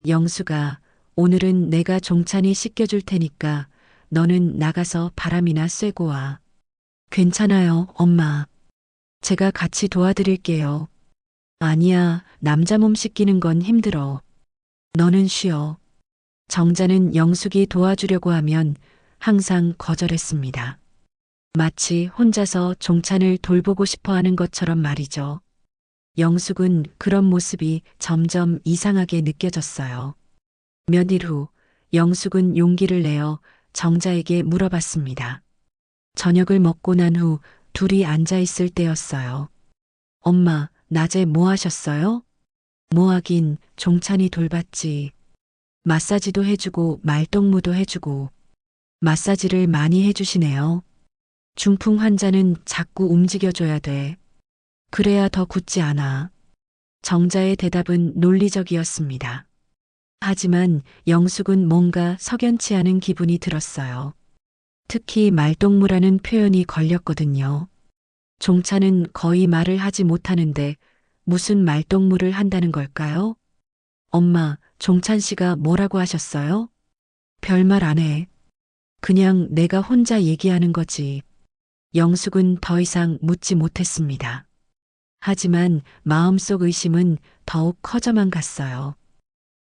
영숙아, 오늘은 내가 종찬이 씻겨줄 테니까 너는 나가서 바람이나 쐬고 와. 괜찮아요, 엄마. 제가 같이 도와드릴게요. 아니야, 남자 몸 씻기는 건 힘들어. 너는 쉬어. 정자는 영숙이 도와주려고 하면 항상 거절했습니다. 마치 혼자서 종찬을 돌보고 싶어 하는 것처럼 말이죠. 영숙은 그런 모습이 점점 이상하게 느껴졌어요. 몇 일 후 영숙은 용기를 내어 정자에게 물어봤습니다. 저녁을 먹고 난 후 둘이 앉아 있을 때였어요. 엄마, 낮에 뭐 하셨어요? 뭐 하긴 종찬이 돌봤지. 마사지도 해주고 말동무도 해주고. 마사지를 많이 해주시네요. 중풍 환자는 자꾸 움직여줘야 돼. 그래야 더 굳지 않아. 정자의 대답은 논리적이었습니다. 하지만 영숙은 뭔가 석연치 않은 기분이 들었어요. 특히 말동무라는 표현이 걸렸거든요. 종차는 거의 말을 하지 못하는데 무슨 말동무를 한다는 걸까요? 엄마, 종찬 씨가 뭐라고 하셨어요? 별말 안 해. 그냥 내가 혼자 얘기하는 거지. 영숙은 더 이상 묻지 못했습니다. 하지만 마음속 의심은 더욱 커져만 갔어요.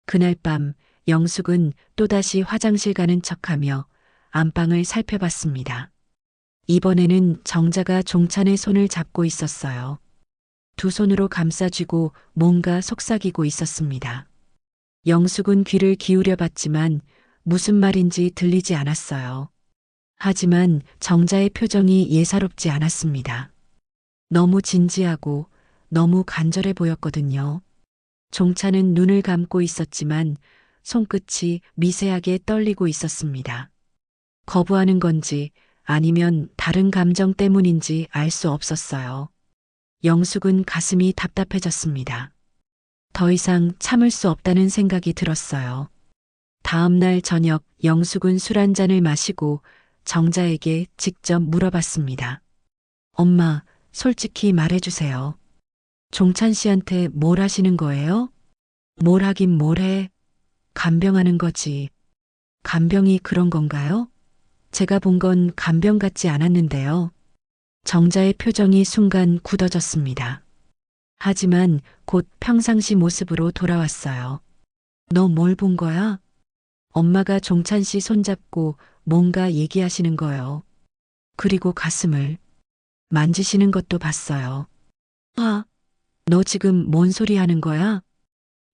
그날 밤 영숙은 또다시 화장실 가는 척하며 안방을 살펴봤습니다. 이번에는 정자가 종찬의 손을 잡고 있었어요. 두 손으로 감싸쥐고 뭔가 속삭이고 있었습니다. 영숙은 귀를 기울여 봤지만 무슨 말인지 들리지 않았어요. 하지만 정자의 표정이 예사롭지 않았습니다. 너무 진지하고 너무 간절해 보였거든요. 종찬은 눈을 감고 있었지만 손끝이 미세하게 떨리고 있었습니다. 거부하는 건지 아니면 다른 감정 때문인지 알 수 없었어요. 영숙은 가슴이 답답해졌습니다. 더 이상 참을 수 없다는 생각이 들었어요. 다음 날 저녁 영숙은 술 한 잔을 마시고 정자에게 직접 물어봤습니다. 엄마, 솔직히 말해주세요. 종찬 씨한테 뭘 하시는 거예요? 뭘 하긴 뭘 해. 간병하는 거지. 간병이 그런 건가요? 제가 본 건 간병 같지 않았는데요. 정자의 표정이 순간 굳어졌습니다. 하지만 곧 평상시 모습으로 돌아왔어요. 너 뭘 본 거야? 엄마가 종찬 씨 손잡고 뭔가 얘기하시는 거요. 그리고 가슴을 만지시는 것도 봤어요. 아, 너 지금 뭔 소리 하는 거야?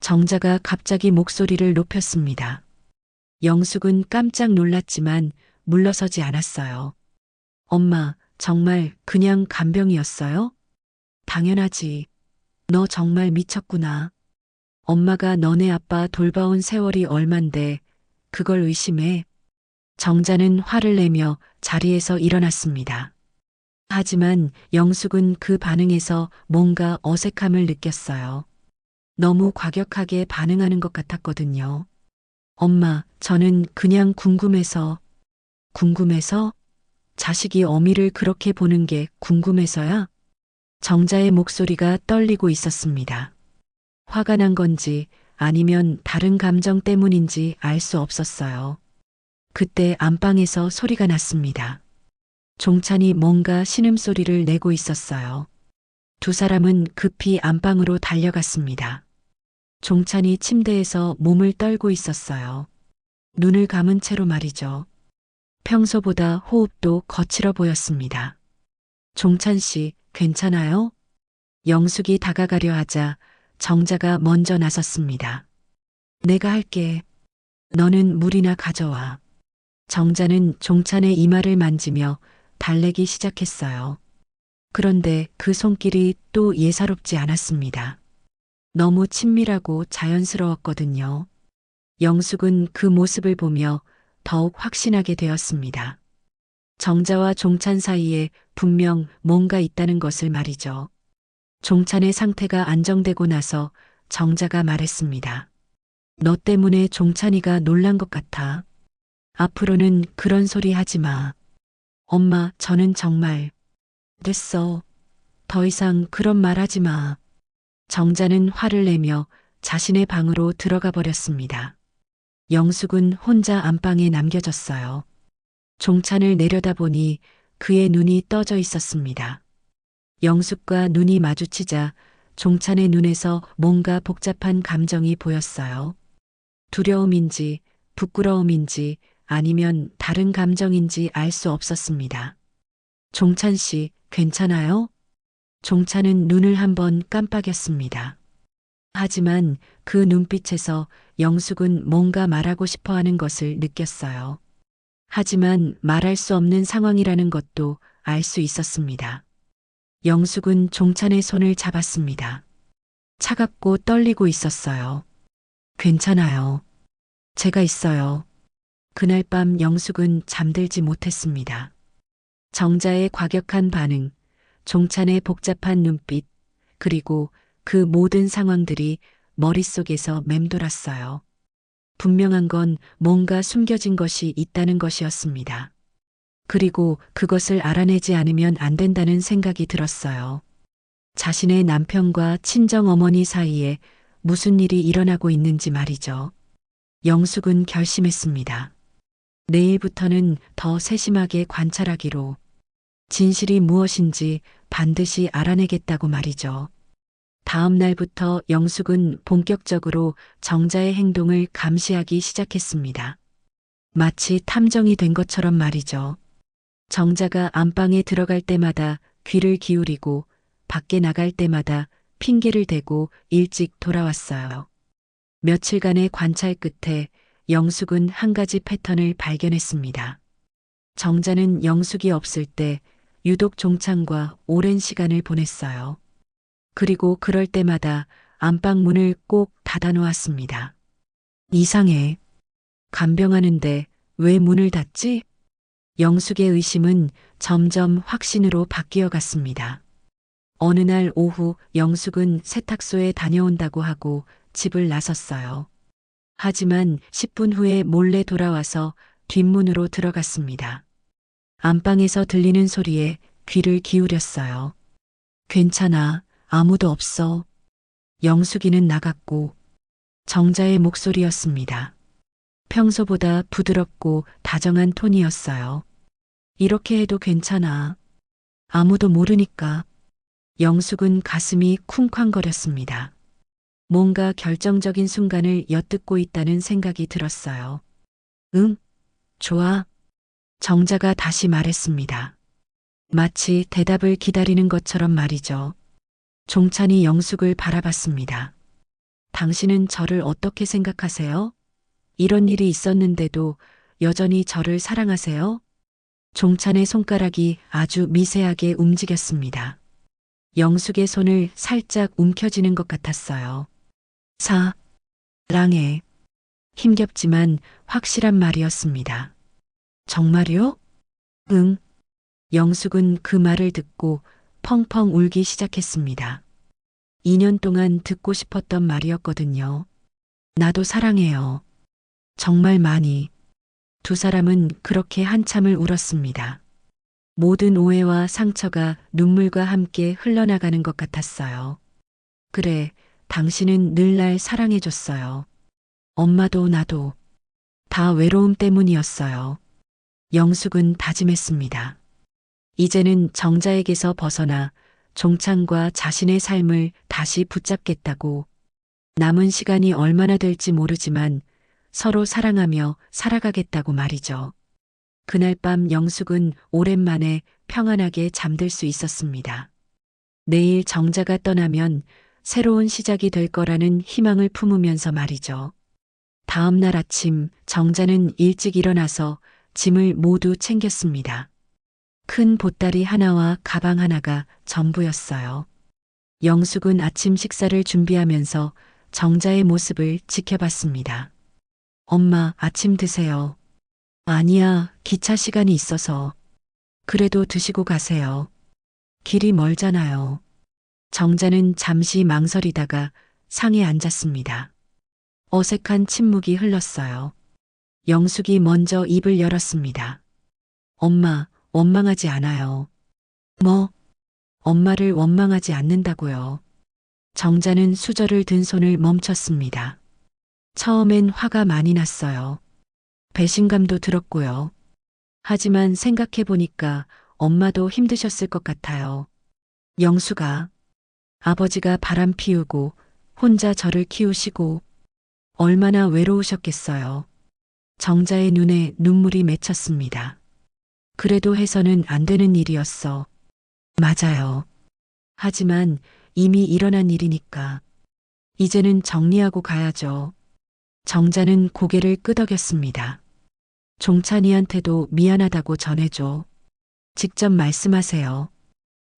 정자가 갑자기 목소리를 높였습니다. 영숙은 깜짝 놀랐지만 물러서지 않았어요. 엄마, 정말 그냥 간병이었어요? 당연하지. 너 정말 미쳤구나. 엄마가 너네 아빠 돌봐온 세월이 얼만데 그걸 의심해. 정자는 화를 내며 자리에서 일어났습니다. 하지만 영숙은 그 반응에서 뭔가 어색함을 느꼈어요. 너무 과격하게 반응하는 것 같았거든요. 엄마, 저는 그냥 궁금해서. 궁금해서? 자식이 어미를 그렇게 보는 게 궁금해서야? 정자의 목소리가 떨리고 있었습니다. 화가 난 건지 아니면 다른 감정 때문인지 알 수 없었어요. 그때 안방에서 소리가 났습니다. 종찬이 뭔가 신음소리를 내고 있었어요. 두 사람은 급히 안방으로 달려갔습니다. 종찬이 침대에서 몸을 떨고 있었어요. 눈을 감은 채로 말이죠. 평소보다 호흡도 거칠어 보였습니다. 종찬 씨, 괜찮아요? 영숙이 다가가려 하자 정자가 먼저 나섰습니다. 내가 할게. 너는 물이나 가져와. 정자는 종찬의 이마를 만지며 달래기 시작했어요. 그런데 그 손길이 또 예사롭지 않았습니다. 너무 친밀하고 자연스러웠거든요. 영숙은 그 모습을 보며 더욱 확신하게 되었습니다. 정자와 종찬 사이에 분명 뭔가 있다는 것을 말이죠. 종찬의 상태가 안정되고 나서 정자가 말했습니다. 너 때문에 종찬이가 놀란 것 같아. 앞으로는 그런 소리 하지 마. 엄마, 저는 정말. 됐어. 더 이상 그런 말 하지 마. 정자는 화를 내며 자신의 방으로 들어가 버렸습니다. 영숙은 혼자 안방에 남겨졌어요. 종찬을 내려다보니 그의 눈이 떠져 있었습니다. 영숙과 눈이 마주치자 종찬의 눈에서 뭔가 복잡한 감정이 보였어요. 두려움인지 부끄러움인지 아니면 다른 감정인지 알 수 없었습니다. 종찬 씨, 괜찮아요? 종찬은 눈을 한번 깜빡였습니다. 하지만 그 눈빛에서 영숙은 뭔가 말하고 싶어 하는 것을 느꼈어요. 하지만 말할 수 없는 상황이라는 것도 알 수 있었습니다. 영숙은 종찬의 손을 잡았습니다. 차갑고 떨리고 있었어요. 괜찮아요. 제가 있어요. 그날 밤 영숙은 잠들지 못했습니다. 정자의 과격한 반응, 종찬의 복잡한 눈빛, 그리고 그 모든 상황들이 머릿속에서 맴돌았어요. 분명한 건 뭔가 숨겨진 것이 있다는 것이었습니다. 그리고 그것을 알아내지 않으면 안 된다는 생각이 들었어요. 자신의 남편과 친정 어머니 사이에 무슨 일이 일어나고 있는지 말이죠. 영숙은 결심했습니다. 내일부터는 더 세심하게 관찰하기로, 진실이 무엇인지 반드시 알아내겠다고 말이죠. 다음 날부터 영숙은 본격적으로 정자의 행동을 감시하기 시작했습니다. 마치 탐정이 된 것처럼 말이죠. 정자가 안방에 들어갈 때마다 귀를 기울이고 밖에 나갈 때마다 핑계를 대고 일찍 돌아왔어요. 며칠간의 관찰 끝에 영숙은 한 가지 패턴을 발견했습니다. 정자는 영숙이 없을 때 유독 종찬과 오랜 시간을 보냈어요. 그리고 그럴 때마다 안방 문을 꼭 닫아 놓았습니다. 이상해. 간병하는데 왜 문을 닫지? 영숙의 의심은 점점 확신으로 바뀌어 갔습니다. 어느 날 오후 영숙은 세탁소에 다녀온다고 하고 집을 나섰어요. 하지만 10분 후에 몰래 돌아와서 뒷문으로 들어갔습니다. 안방에서 들리는 소리에 귀를 기울였어요. 괜찮아. 아무도 없어. 영숙이는 나갔고 정자의 목소리였습니다. 평소보다 부드럽고 다정한 톤이었어요. 이렇게 해도 괜찮아. 아무도 모르니까. 영숙은 가슴이 쿵쾅거렸습니다. 뭔가 결정적인 순간을 엿듣고 있다는 생각이 들었어요. 응, 좋아. 정자가 다시 말했습니다. 마치 대답을 기다리는 것처럼 말이죠. 종찬이 영숙을 바라봤습니다. 당신은 저를 어떻게 생각하세요? 이런 일이 있었는데도 여전히 저를 사랑하세요? 종찬의 손가락이 아주 미세하게 움직였습니다. 영숙의 손을 살짝 움켜쥐는 것 같았어요. 사랑해. 힘겹지만 확실한 말이었습니다. 정말요? 응. 영숙은 그 말을 듣고 펑펑 울기 시작했습니다. 2년 동안 듣고 싶었던 말이었거든요. 나도 사랑해요. 정말 많이. 두 사람은 그렇게 한참을 울었습니다. 모든 오해와 상처가 눈물과 함께 흘러나가는 것 같았어요. 그래, 당신은 늘 날 사랑해줬어요. 엄마도 나도. 다 외로움 때문이었어요. 영숙은 다짐했습니다. 이제는 정자에게서 벗어나 종찬과 자신의 삶을 다시 붙잡겠다고. 남은 시간이 얼마나 될지 모르지만 서로 사랑하며 살아가겠다고 말이죠. 그날 밤 영숙은 오랜만에 평안하게 잠들 수 있었습니다. 내일 정자가 떠나면 새로운 시작이 될 거라는 희망을 품으면서 말이죠. 다음 날 아침 정자는 일찍 일어나서 짐을 모두 챙겼습니다. 큰 보따리 하나와 가방 하나가 전부였어요. 영숙은 아침 식사를 준비하면서 정자의 모습을 지켜봤습니다. 엄마, 아침 드세요. 아니야, 기차 시간이 있어서. 그래도 드시고 가세요. 길이 멀잖아요. 정자는 잠시 망설이다가 상에 앉았습니다. 어색한 침묵이 흘렀어요. 영숙이 먼저 입을 열었습니다. 엄마, 원망하지 않아요. 뭐? 엄마를 원망하지 않는다고요. 정자는 수저를 든 손을 멈췄습니다. 처음엔 화가 많이 났어요. 배신감도 들었고요. 하지만 생각해보니까 엄마도 힘드셨을 것 같아요. 영수가, 아버지가 바람 피우고 혼자 저를 키우시고 얼마나 외로우셨겠어요. 정자의 눈에 눈물이 맺혔습니다. 그래도 해서는 안 되는 일이었어. 맞아요. 하지만 이미 일어난 일이니까. 이제는 정리하고 가야죠. 정자는 고개를 끄덕였습니다. 종찬이한테도 미안하다고 전해줘. 직접 말씀하세요.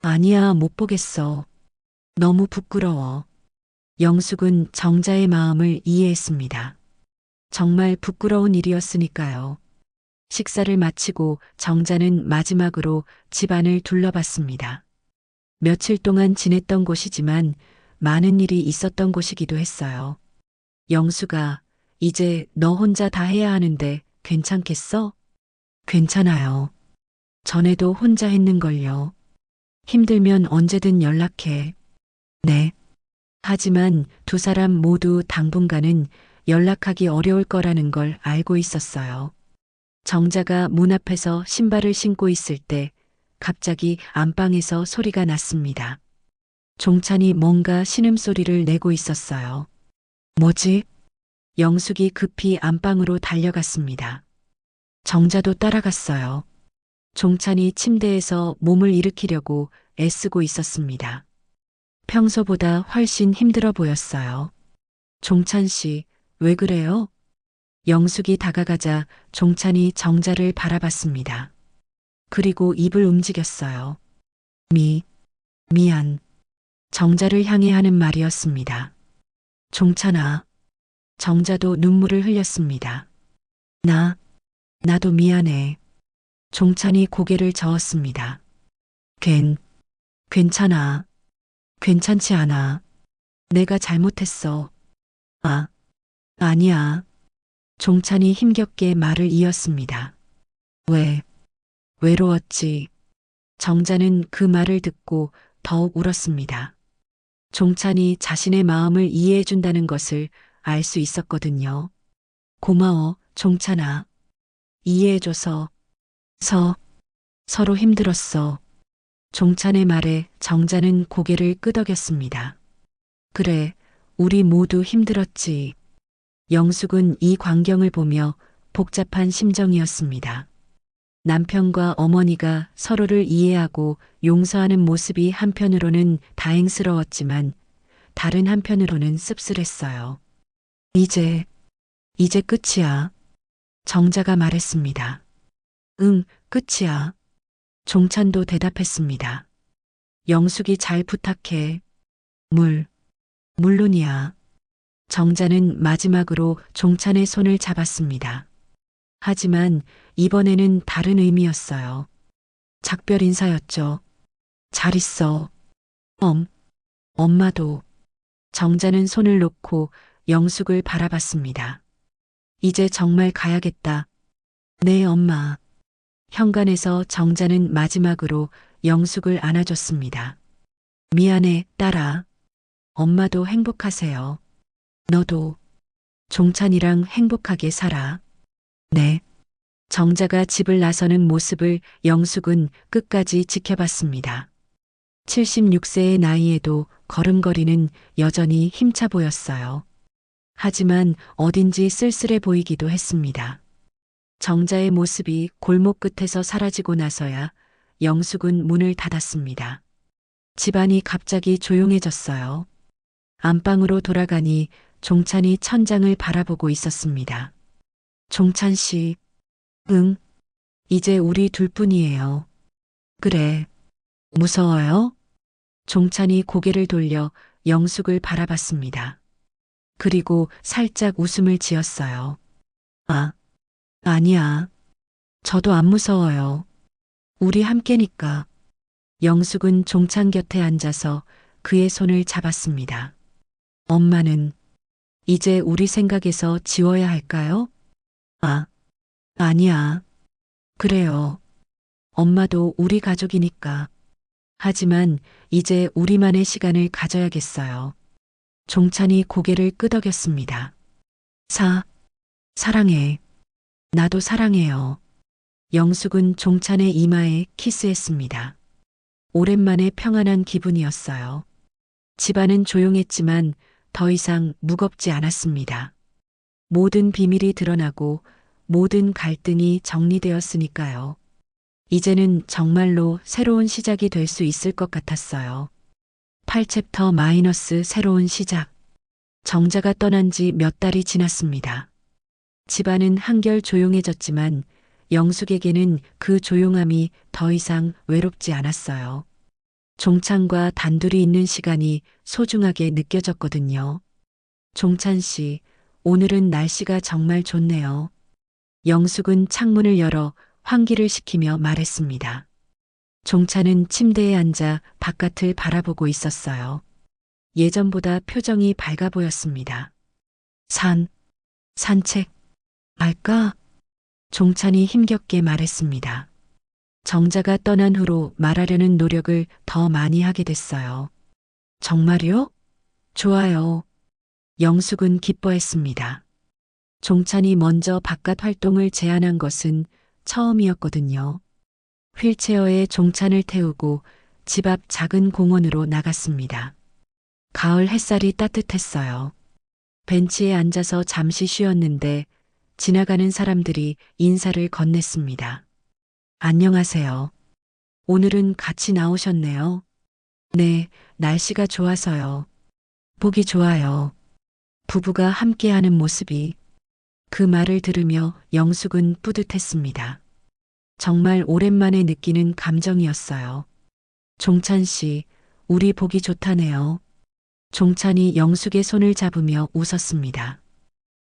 아니야, 못 보겠어. 너무 부끄러워. 영숙은 정자의 마음을 이해했습니다. 정말 부끄러운 일이었으니까요. 식사를 마치고 정자는 마지막으로 집안을 둘러봤습니다. 며칠 동안 지냈던 곳이지만 많은 일이 있었던 곳이기도 했어요. 영수가 이제 너 혼자 다 해야 하는데 괜찮겠어? 괜찮아요. 전에도 혼자 했는걸요. 힘들면 언제든 연락해. 네. 하지만 두 사람 모두 당분간은 연락하기 어려울 거라는 걸 알고 있었어요. 정자가 문 앞에서 신발을 신고 있을 때 갑자기 안방에서 소리가 났습니다. 종찬이 뭔가 신음소리를 내고 있었어요. 뭐지? 영숙이 급히 안방으로 달려갔습니다. 정자도 따라갔어요. 종찬이 침대에서 몸을 일으키려고 애쓰고 있었습니다. 평소보다 훨씬 힘들어 보였어요. 종찬 씨, 왜 그래요? 영숙이 다가가자 종찬이 정자를 바라봤습니다. 그리고 입을 움직였어요. 미안. 정자를 향해 하는 말이었습니다. 종찬아. 정자도 눈물을 흘렸습니다. 나도 미안해. 종찬이 고개를 저었습니다. 괜찮아. 괜찮지 않아. 내가 잘못했어. 아니야. 종찬이 힘겹게 말을 이었습니다. 외로웠지. 정자는 그 말을 듣고 더욱 울었습니다. 종찬이 자신의 마음을 이해해준다는 것을 알 수 있었거든요. 고마워, 종찬아. 이해해줘서. 서로 힘들었어. 종찬의 말에 정자는 고개를 끄덕였습니다. 그래, 우리 모두 힘들었지. 영숙은 이 광경을 보며 복잡한 심정이었습니다. 남편과 어머니가 서로를 이해하고 용서하는 모습이 한편으로는 다행스러웠지만 다른 한편으로는 씁쓸했어요. 이제 끝이야. 정자가 말했습니다. 응, 끝이야. 종찬도 대답했습니다. 영숙이 잘 부탁해. 물론이야. 정자는 마지막으로 종찬의 손을 잡았습니다. 하지만 이번에는 다른 의미였어요. 작별 인사였죠. 잘 있어. 엄마도. 정자는 손을 놓고 영숙을 바라봤습니다. 이제 정말 가야겠다. 네, 엄마. 현관에서 정자는 마지막으로 영숙을 안아줬습니다. 미안해, 딸아. 엄마도 행복하세요. 너도 종찬이랑 행복하게 살아. 네. 정자가 집을 나서는 모습을 영숙은 끝까지 지켜봤습니다. 76세의 나이에도 걸음걸이는 여전히 힘차 보였어요. 하지만 어딘지 쓸쓸해 보이기도 했습니다. 정자의 모습이 골목 끝에서 사라지고 나서야 영숙은 문을 닫았습니다. 집안이 갑자기 조용해졌어요. 안방으로 돌아가니 종찬이 천장을 바라보고 있었습니다. 종찬 씨, 응, 이제 우리 둘뿐이에요. 그래, 무서워요? 종찬이 고개를 돌려 영숙을 바라봤습니다. 그리고 살짝 웃음을 지었어요. 아니야. 저도 안 무서워요. 우리 함께니까. 영숙은 종찬 곁에 앉아서 그의 손을 잡았습니다. 엄마는 이제 우리 생각에서 지워야 할까요? 아니야. 그래요. 엄마도 우리 가족이니까. 하지만 이제 우리만의 시간을 가져야겠어요. 종찬이 고개를 끄덕였습니다. 사랑해. 나도 사랑해요. 영숙은 종찬의 이마에 키스했습니다. 오랜만에 평안한 기분이었어요. 집안은 조용했지만 더 이상 무겁지 않았습니다. 모든 비밀이 드러나고 모든 갈등이 정리되었으니까요. 이제는 정말로 새로운 시작이 될 수 있을 것 같았어요. 8챕터 마이너스 새로운 시작. 정자가 떠난 지 몇 달이 지났습니다. 집안은 한결 조용해졌지만 영숙에게는 그 조용함이 더 이상 외롭지 않았어요. 종찬과 단둘이 있는 시간이 소중하게 느껴졌거든요. 종찬 씨, 오늘은 날씨가 정말 좋네요. 영숙은 창문을 열어 환기를 시키며 말했습니다. 종찬은 침대에 앉아 바깥을 바라보고 있었어요. 예전보다 표정이 밝아 보였습니다. 산책, 할까? 종찬이 힘겹게 말했습니다. 정자가 떠난 후로 말하려는 노력을 더 많이 하게 됐어요. 정말요? 좋아요. 영숙은 기뻐했습니다. 종찬이 먼저 바깥 활동을 제안한 것은 처음이었거든요. 휠체어에 종찬을 태우고 집 앞 작은 공원으로 나갔습니다. 가을 햇살이 따뜻했어요. 벤치에 앉아서 잠시 쉬었는데 지나가는 사람들이 인사를 건넸습니다. 안녕하세요. 오늘은 같이 나오셨네요. 네, 날씨가 좋아서요. 보기 좋아요. 부부가 함께하는 모습이. 그 말을 들으며 영숙은 뿌듯했습니다. 정말 오랜만에 느끼는 감정이었어요. 종찬 씨, 우리 보기 좋다네요. 종찬이 영숙의 손을 잡으며 웃었습니다.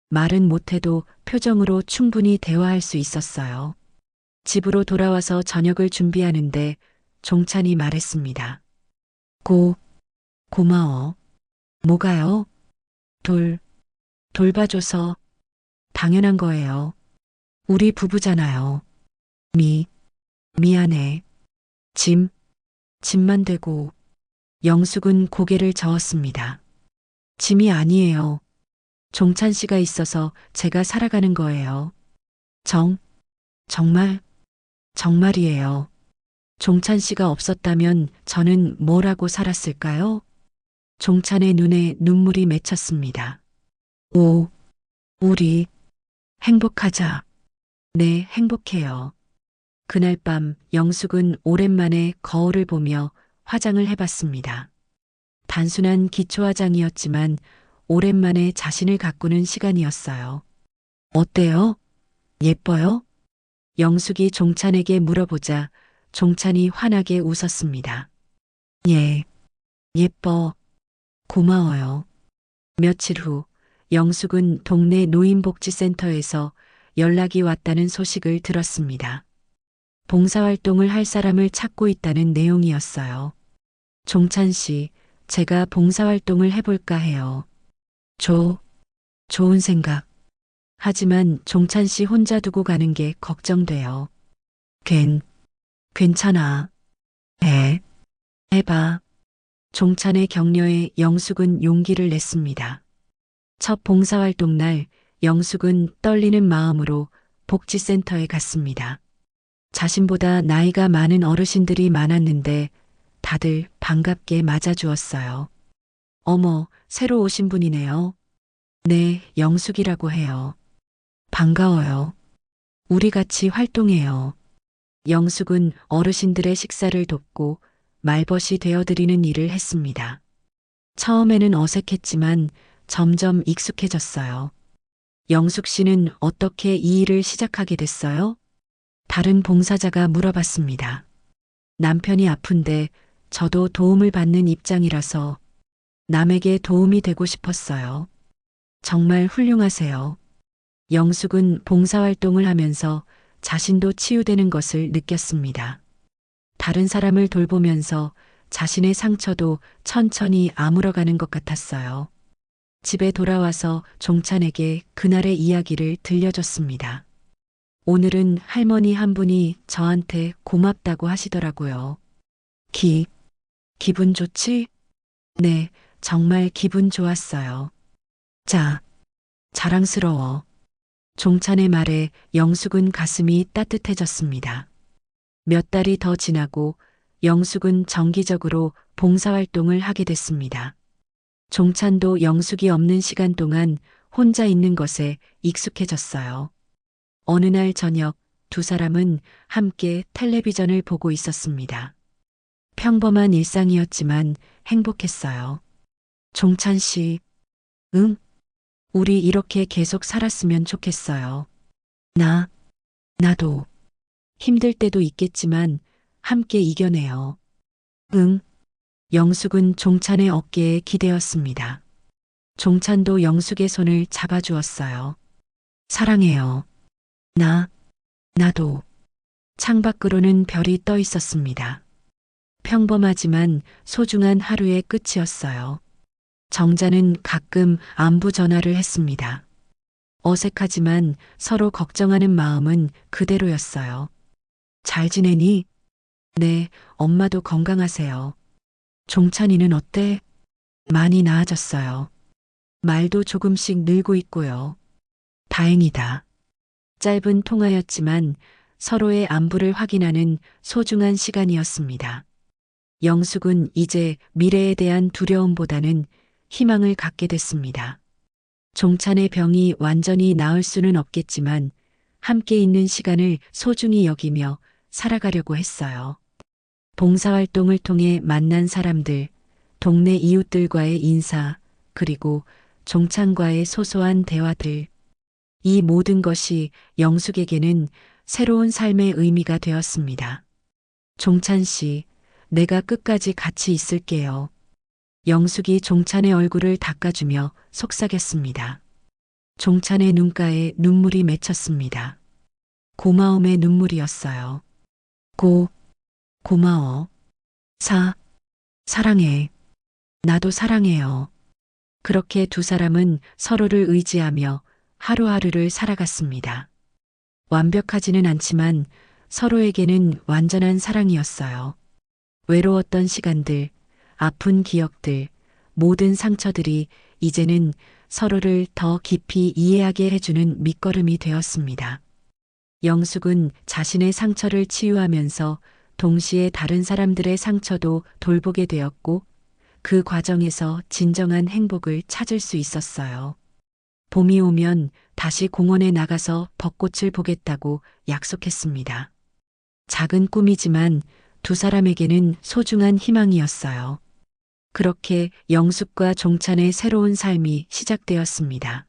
말은 못해도 표정으로 충분히 대화할 수 있었어요. 집으로 돌아와서 저녁을 준비하는데 종찬이 말했습니다. 고마워. 뭐가요? 돌봐줘서. 당연한 거예요. 우리 부부잖아요. 미안해. 짐만 되고. 영숙은 고개를 저었습니다. 짐이 아니에요. 종찬 씨가 있어서 제가 살아가는 거예요. 정말이에요. 종찬 씨가 없었다면 저는 뭘 하고 살았을까요? 종찬의 눈에 눈물이 맺혔습니다. 우리 행복하자. 네, 행복해요. 그날 밤 영숙은 오랜만에 거울을 보며 화장을 해봤습니다. 단순한 기초 화장이었지만 오랜만에 자신을 가꾸는 시간이었어요. 어때요? 예뻐요? 영숙이 종찬에게 물어보자 종찬이 환하게 웃었습니다. 예, 예뻐. 고마워요. 며칠 후 영숙은 동네 노인복지센터에서 연락이 왔다는 소식을 들었습니다. 봉사활동을 할 사람을 찾고 있다는 내용이었어요. 종찬 씨, 제가 봉사활동을 해볼까 해요. 좋은 생각. 하지만 종찬 씨 혼자 두고 가는 게 걱정돼요. 괜찮아. 해봐. 종찬의 격려에 영숙은 용기를 냈습니다. 첫 봉사활동 날 영숙은 떨리는 마음으로 복지센터에 갔습니다. 자신보다 나이가 많은 어르신들이 많았는데 다들 반갑게 맞아주었어요. 어머, 새로 오신 분이네요. 네, 영숙이라고 해요. 반가워요. 우리 같이 활동해요. 영숙은 어르신들의 식사를 돕고 말벗이 되어드리는 일을 했습니다. 처음에는 어색했지만 점점 익숙해졌어요. 영숙 씨는 어떻게 이 일을 시작하게 됐어요? 다른 봉사자가 물어봤습니다. 남편이 아픈데 저도 도움을 받는 입장이라서 남에게 도움이 되고 싶었어요. 정말 훌륭하세요. 영숙은 봉사활동을 하면서 자신도 치유되는 것을 느꼈습니다. 다른 사람을 돌보면서 자신의 상처도 천천히 아물어가는 것 같았어요. 집에 돌아와서 종찬에게 그날의 이야기를 들려줬습니다. 오늘은 할머니 한 분이 저한테 고맙다고 하시더라고요. 기분 좋지? 네, 정말 기분 좋았어요. 자랑스러워. 종찬의 말에 영숙은 가슴이 따뜻해졌습니다. 몇 달이 더 지나고 영숙은 정기적으로 봉사활동을 하게 됐습니다. 종찬도 영숙이 없는 시간 동안 혼자 있는 것에 익숙해졌어요. 어느 날 저녁 두 사람은 함께 텔레비전을 보고 있었습니다. 평범한 일상이었지만 행복했어요. 종찬 씨, 응? 우리 이렇게 계속 살았으면 좋겠어요. 나, 나도. 힘들 때도 있겠지만 함께 이겨내요. 응. 영숙은 종찬의 어깨에 기대었습니다. 종찬도 영숙의 손을 잡아주었어요. 사랑해요. 나, 나도. 창밖으로는 별이 떠 있었습니다. 평범하지만 소중한 하루의 끝이었어요. 정자는 가끔 안부 전화를 했습니다. 어색하지만 서로 걱정하는 마음은 그대로였어요. 잘 지내니? 네, 엄마도 건강하세요. 종찬이는 어때? 많이 나아졌어요. 말도 조금씩 늘고 있고요. 다행이다. 짧은 통화였지만 서로의 안부를 확인하는 소중한 시간이었습니다. 영숙은 이제 미래에 대한 두려움보다는 희망을 갖게 됐습니다. 종찬의 병이 완전히 나을 수는 없겠지만 함께 있는 시간을 소중히 여기며 살아가려고 했어요. 봉사활동을 통해 만난 사람들, 동네 이웃들과의 인사, 그리고 종찬과의 소소한 대화들. 이 모든 것이 영숙에게는 새로운 삶의 의미가 되었습니다. 종찬 씨, 내가 끝까지 같이 있을게요. 영숙이 종찬의 얼굴을 닦아주며 속삭였습니다. 종찬의 눈가에 눈물이 맺혔습니다. 고마움의 눈물이었어요. 고마워. 사랑해. 나도 사랑해요. 그렇게 두 사람은 서로를 의지하며 하루하루를 살아갔습니다. 완벽하지는 않지만 서로에게는 완전한 사랑이었어요. 외로웠던 시간들, 아픈 기억들, 모든 상처들이 이제는 서로를 더 깊이 이해하게 해주는 밑거름이 되었습니다. 영숙은 자신의 상처를 치유하면서 동시에 다른 사람들의 상처도 돌보게 되었고 그 과정에서 진정한 행복을 찾을 수 있었어요. 봄이 오면 다시 공원에 나가서 벚꽃을 보겠다고 약속했습니다. 작은 꿈이지만 두 사람에게는 소중한 희망이었어요. 그렇게 영숙과 종찬의 새로운 삶이 시작되었습니다.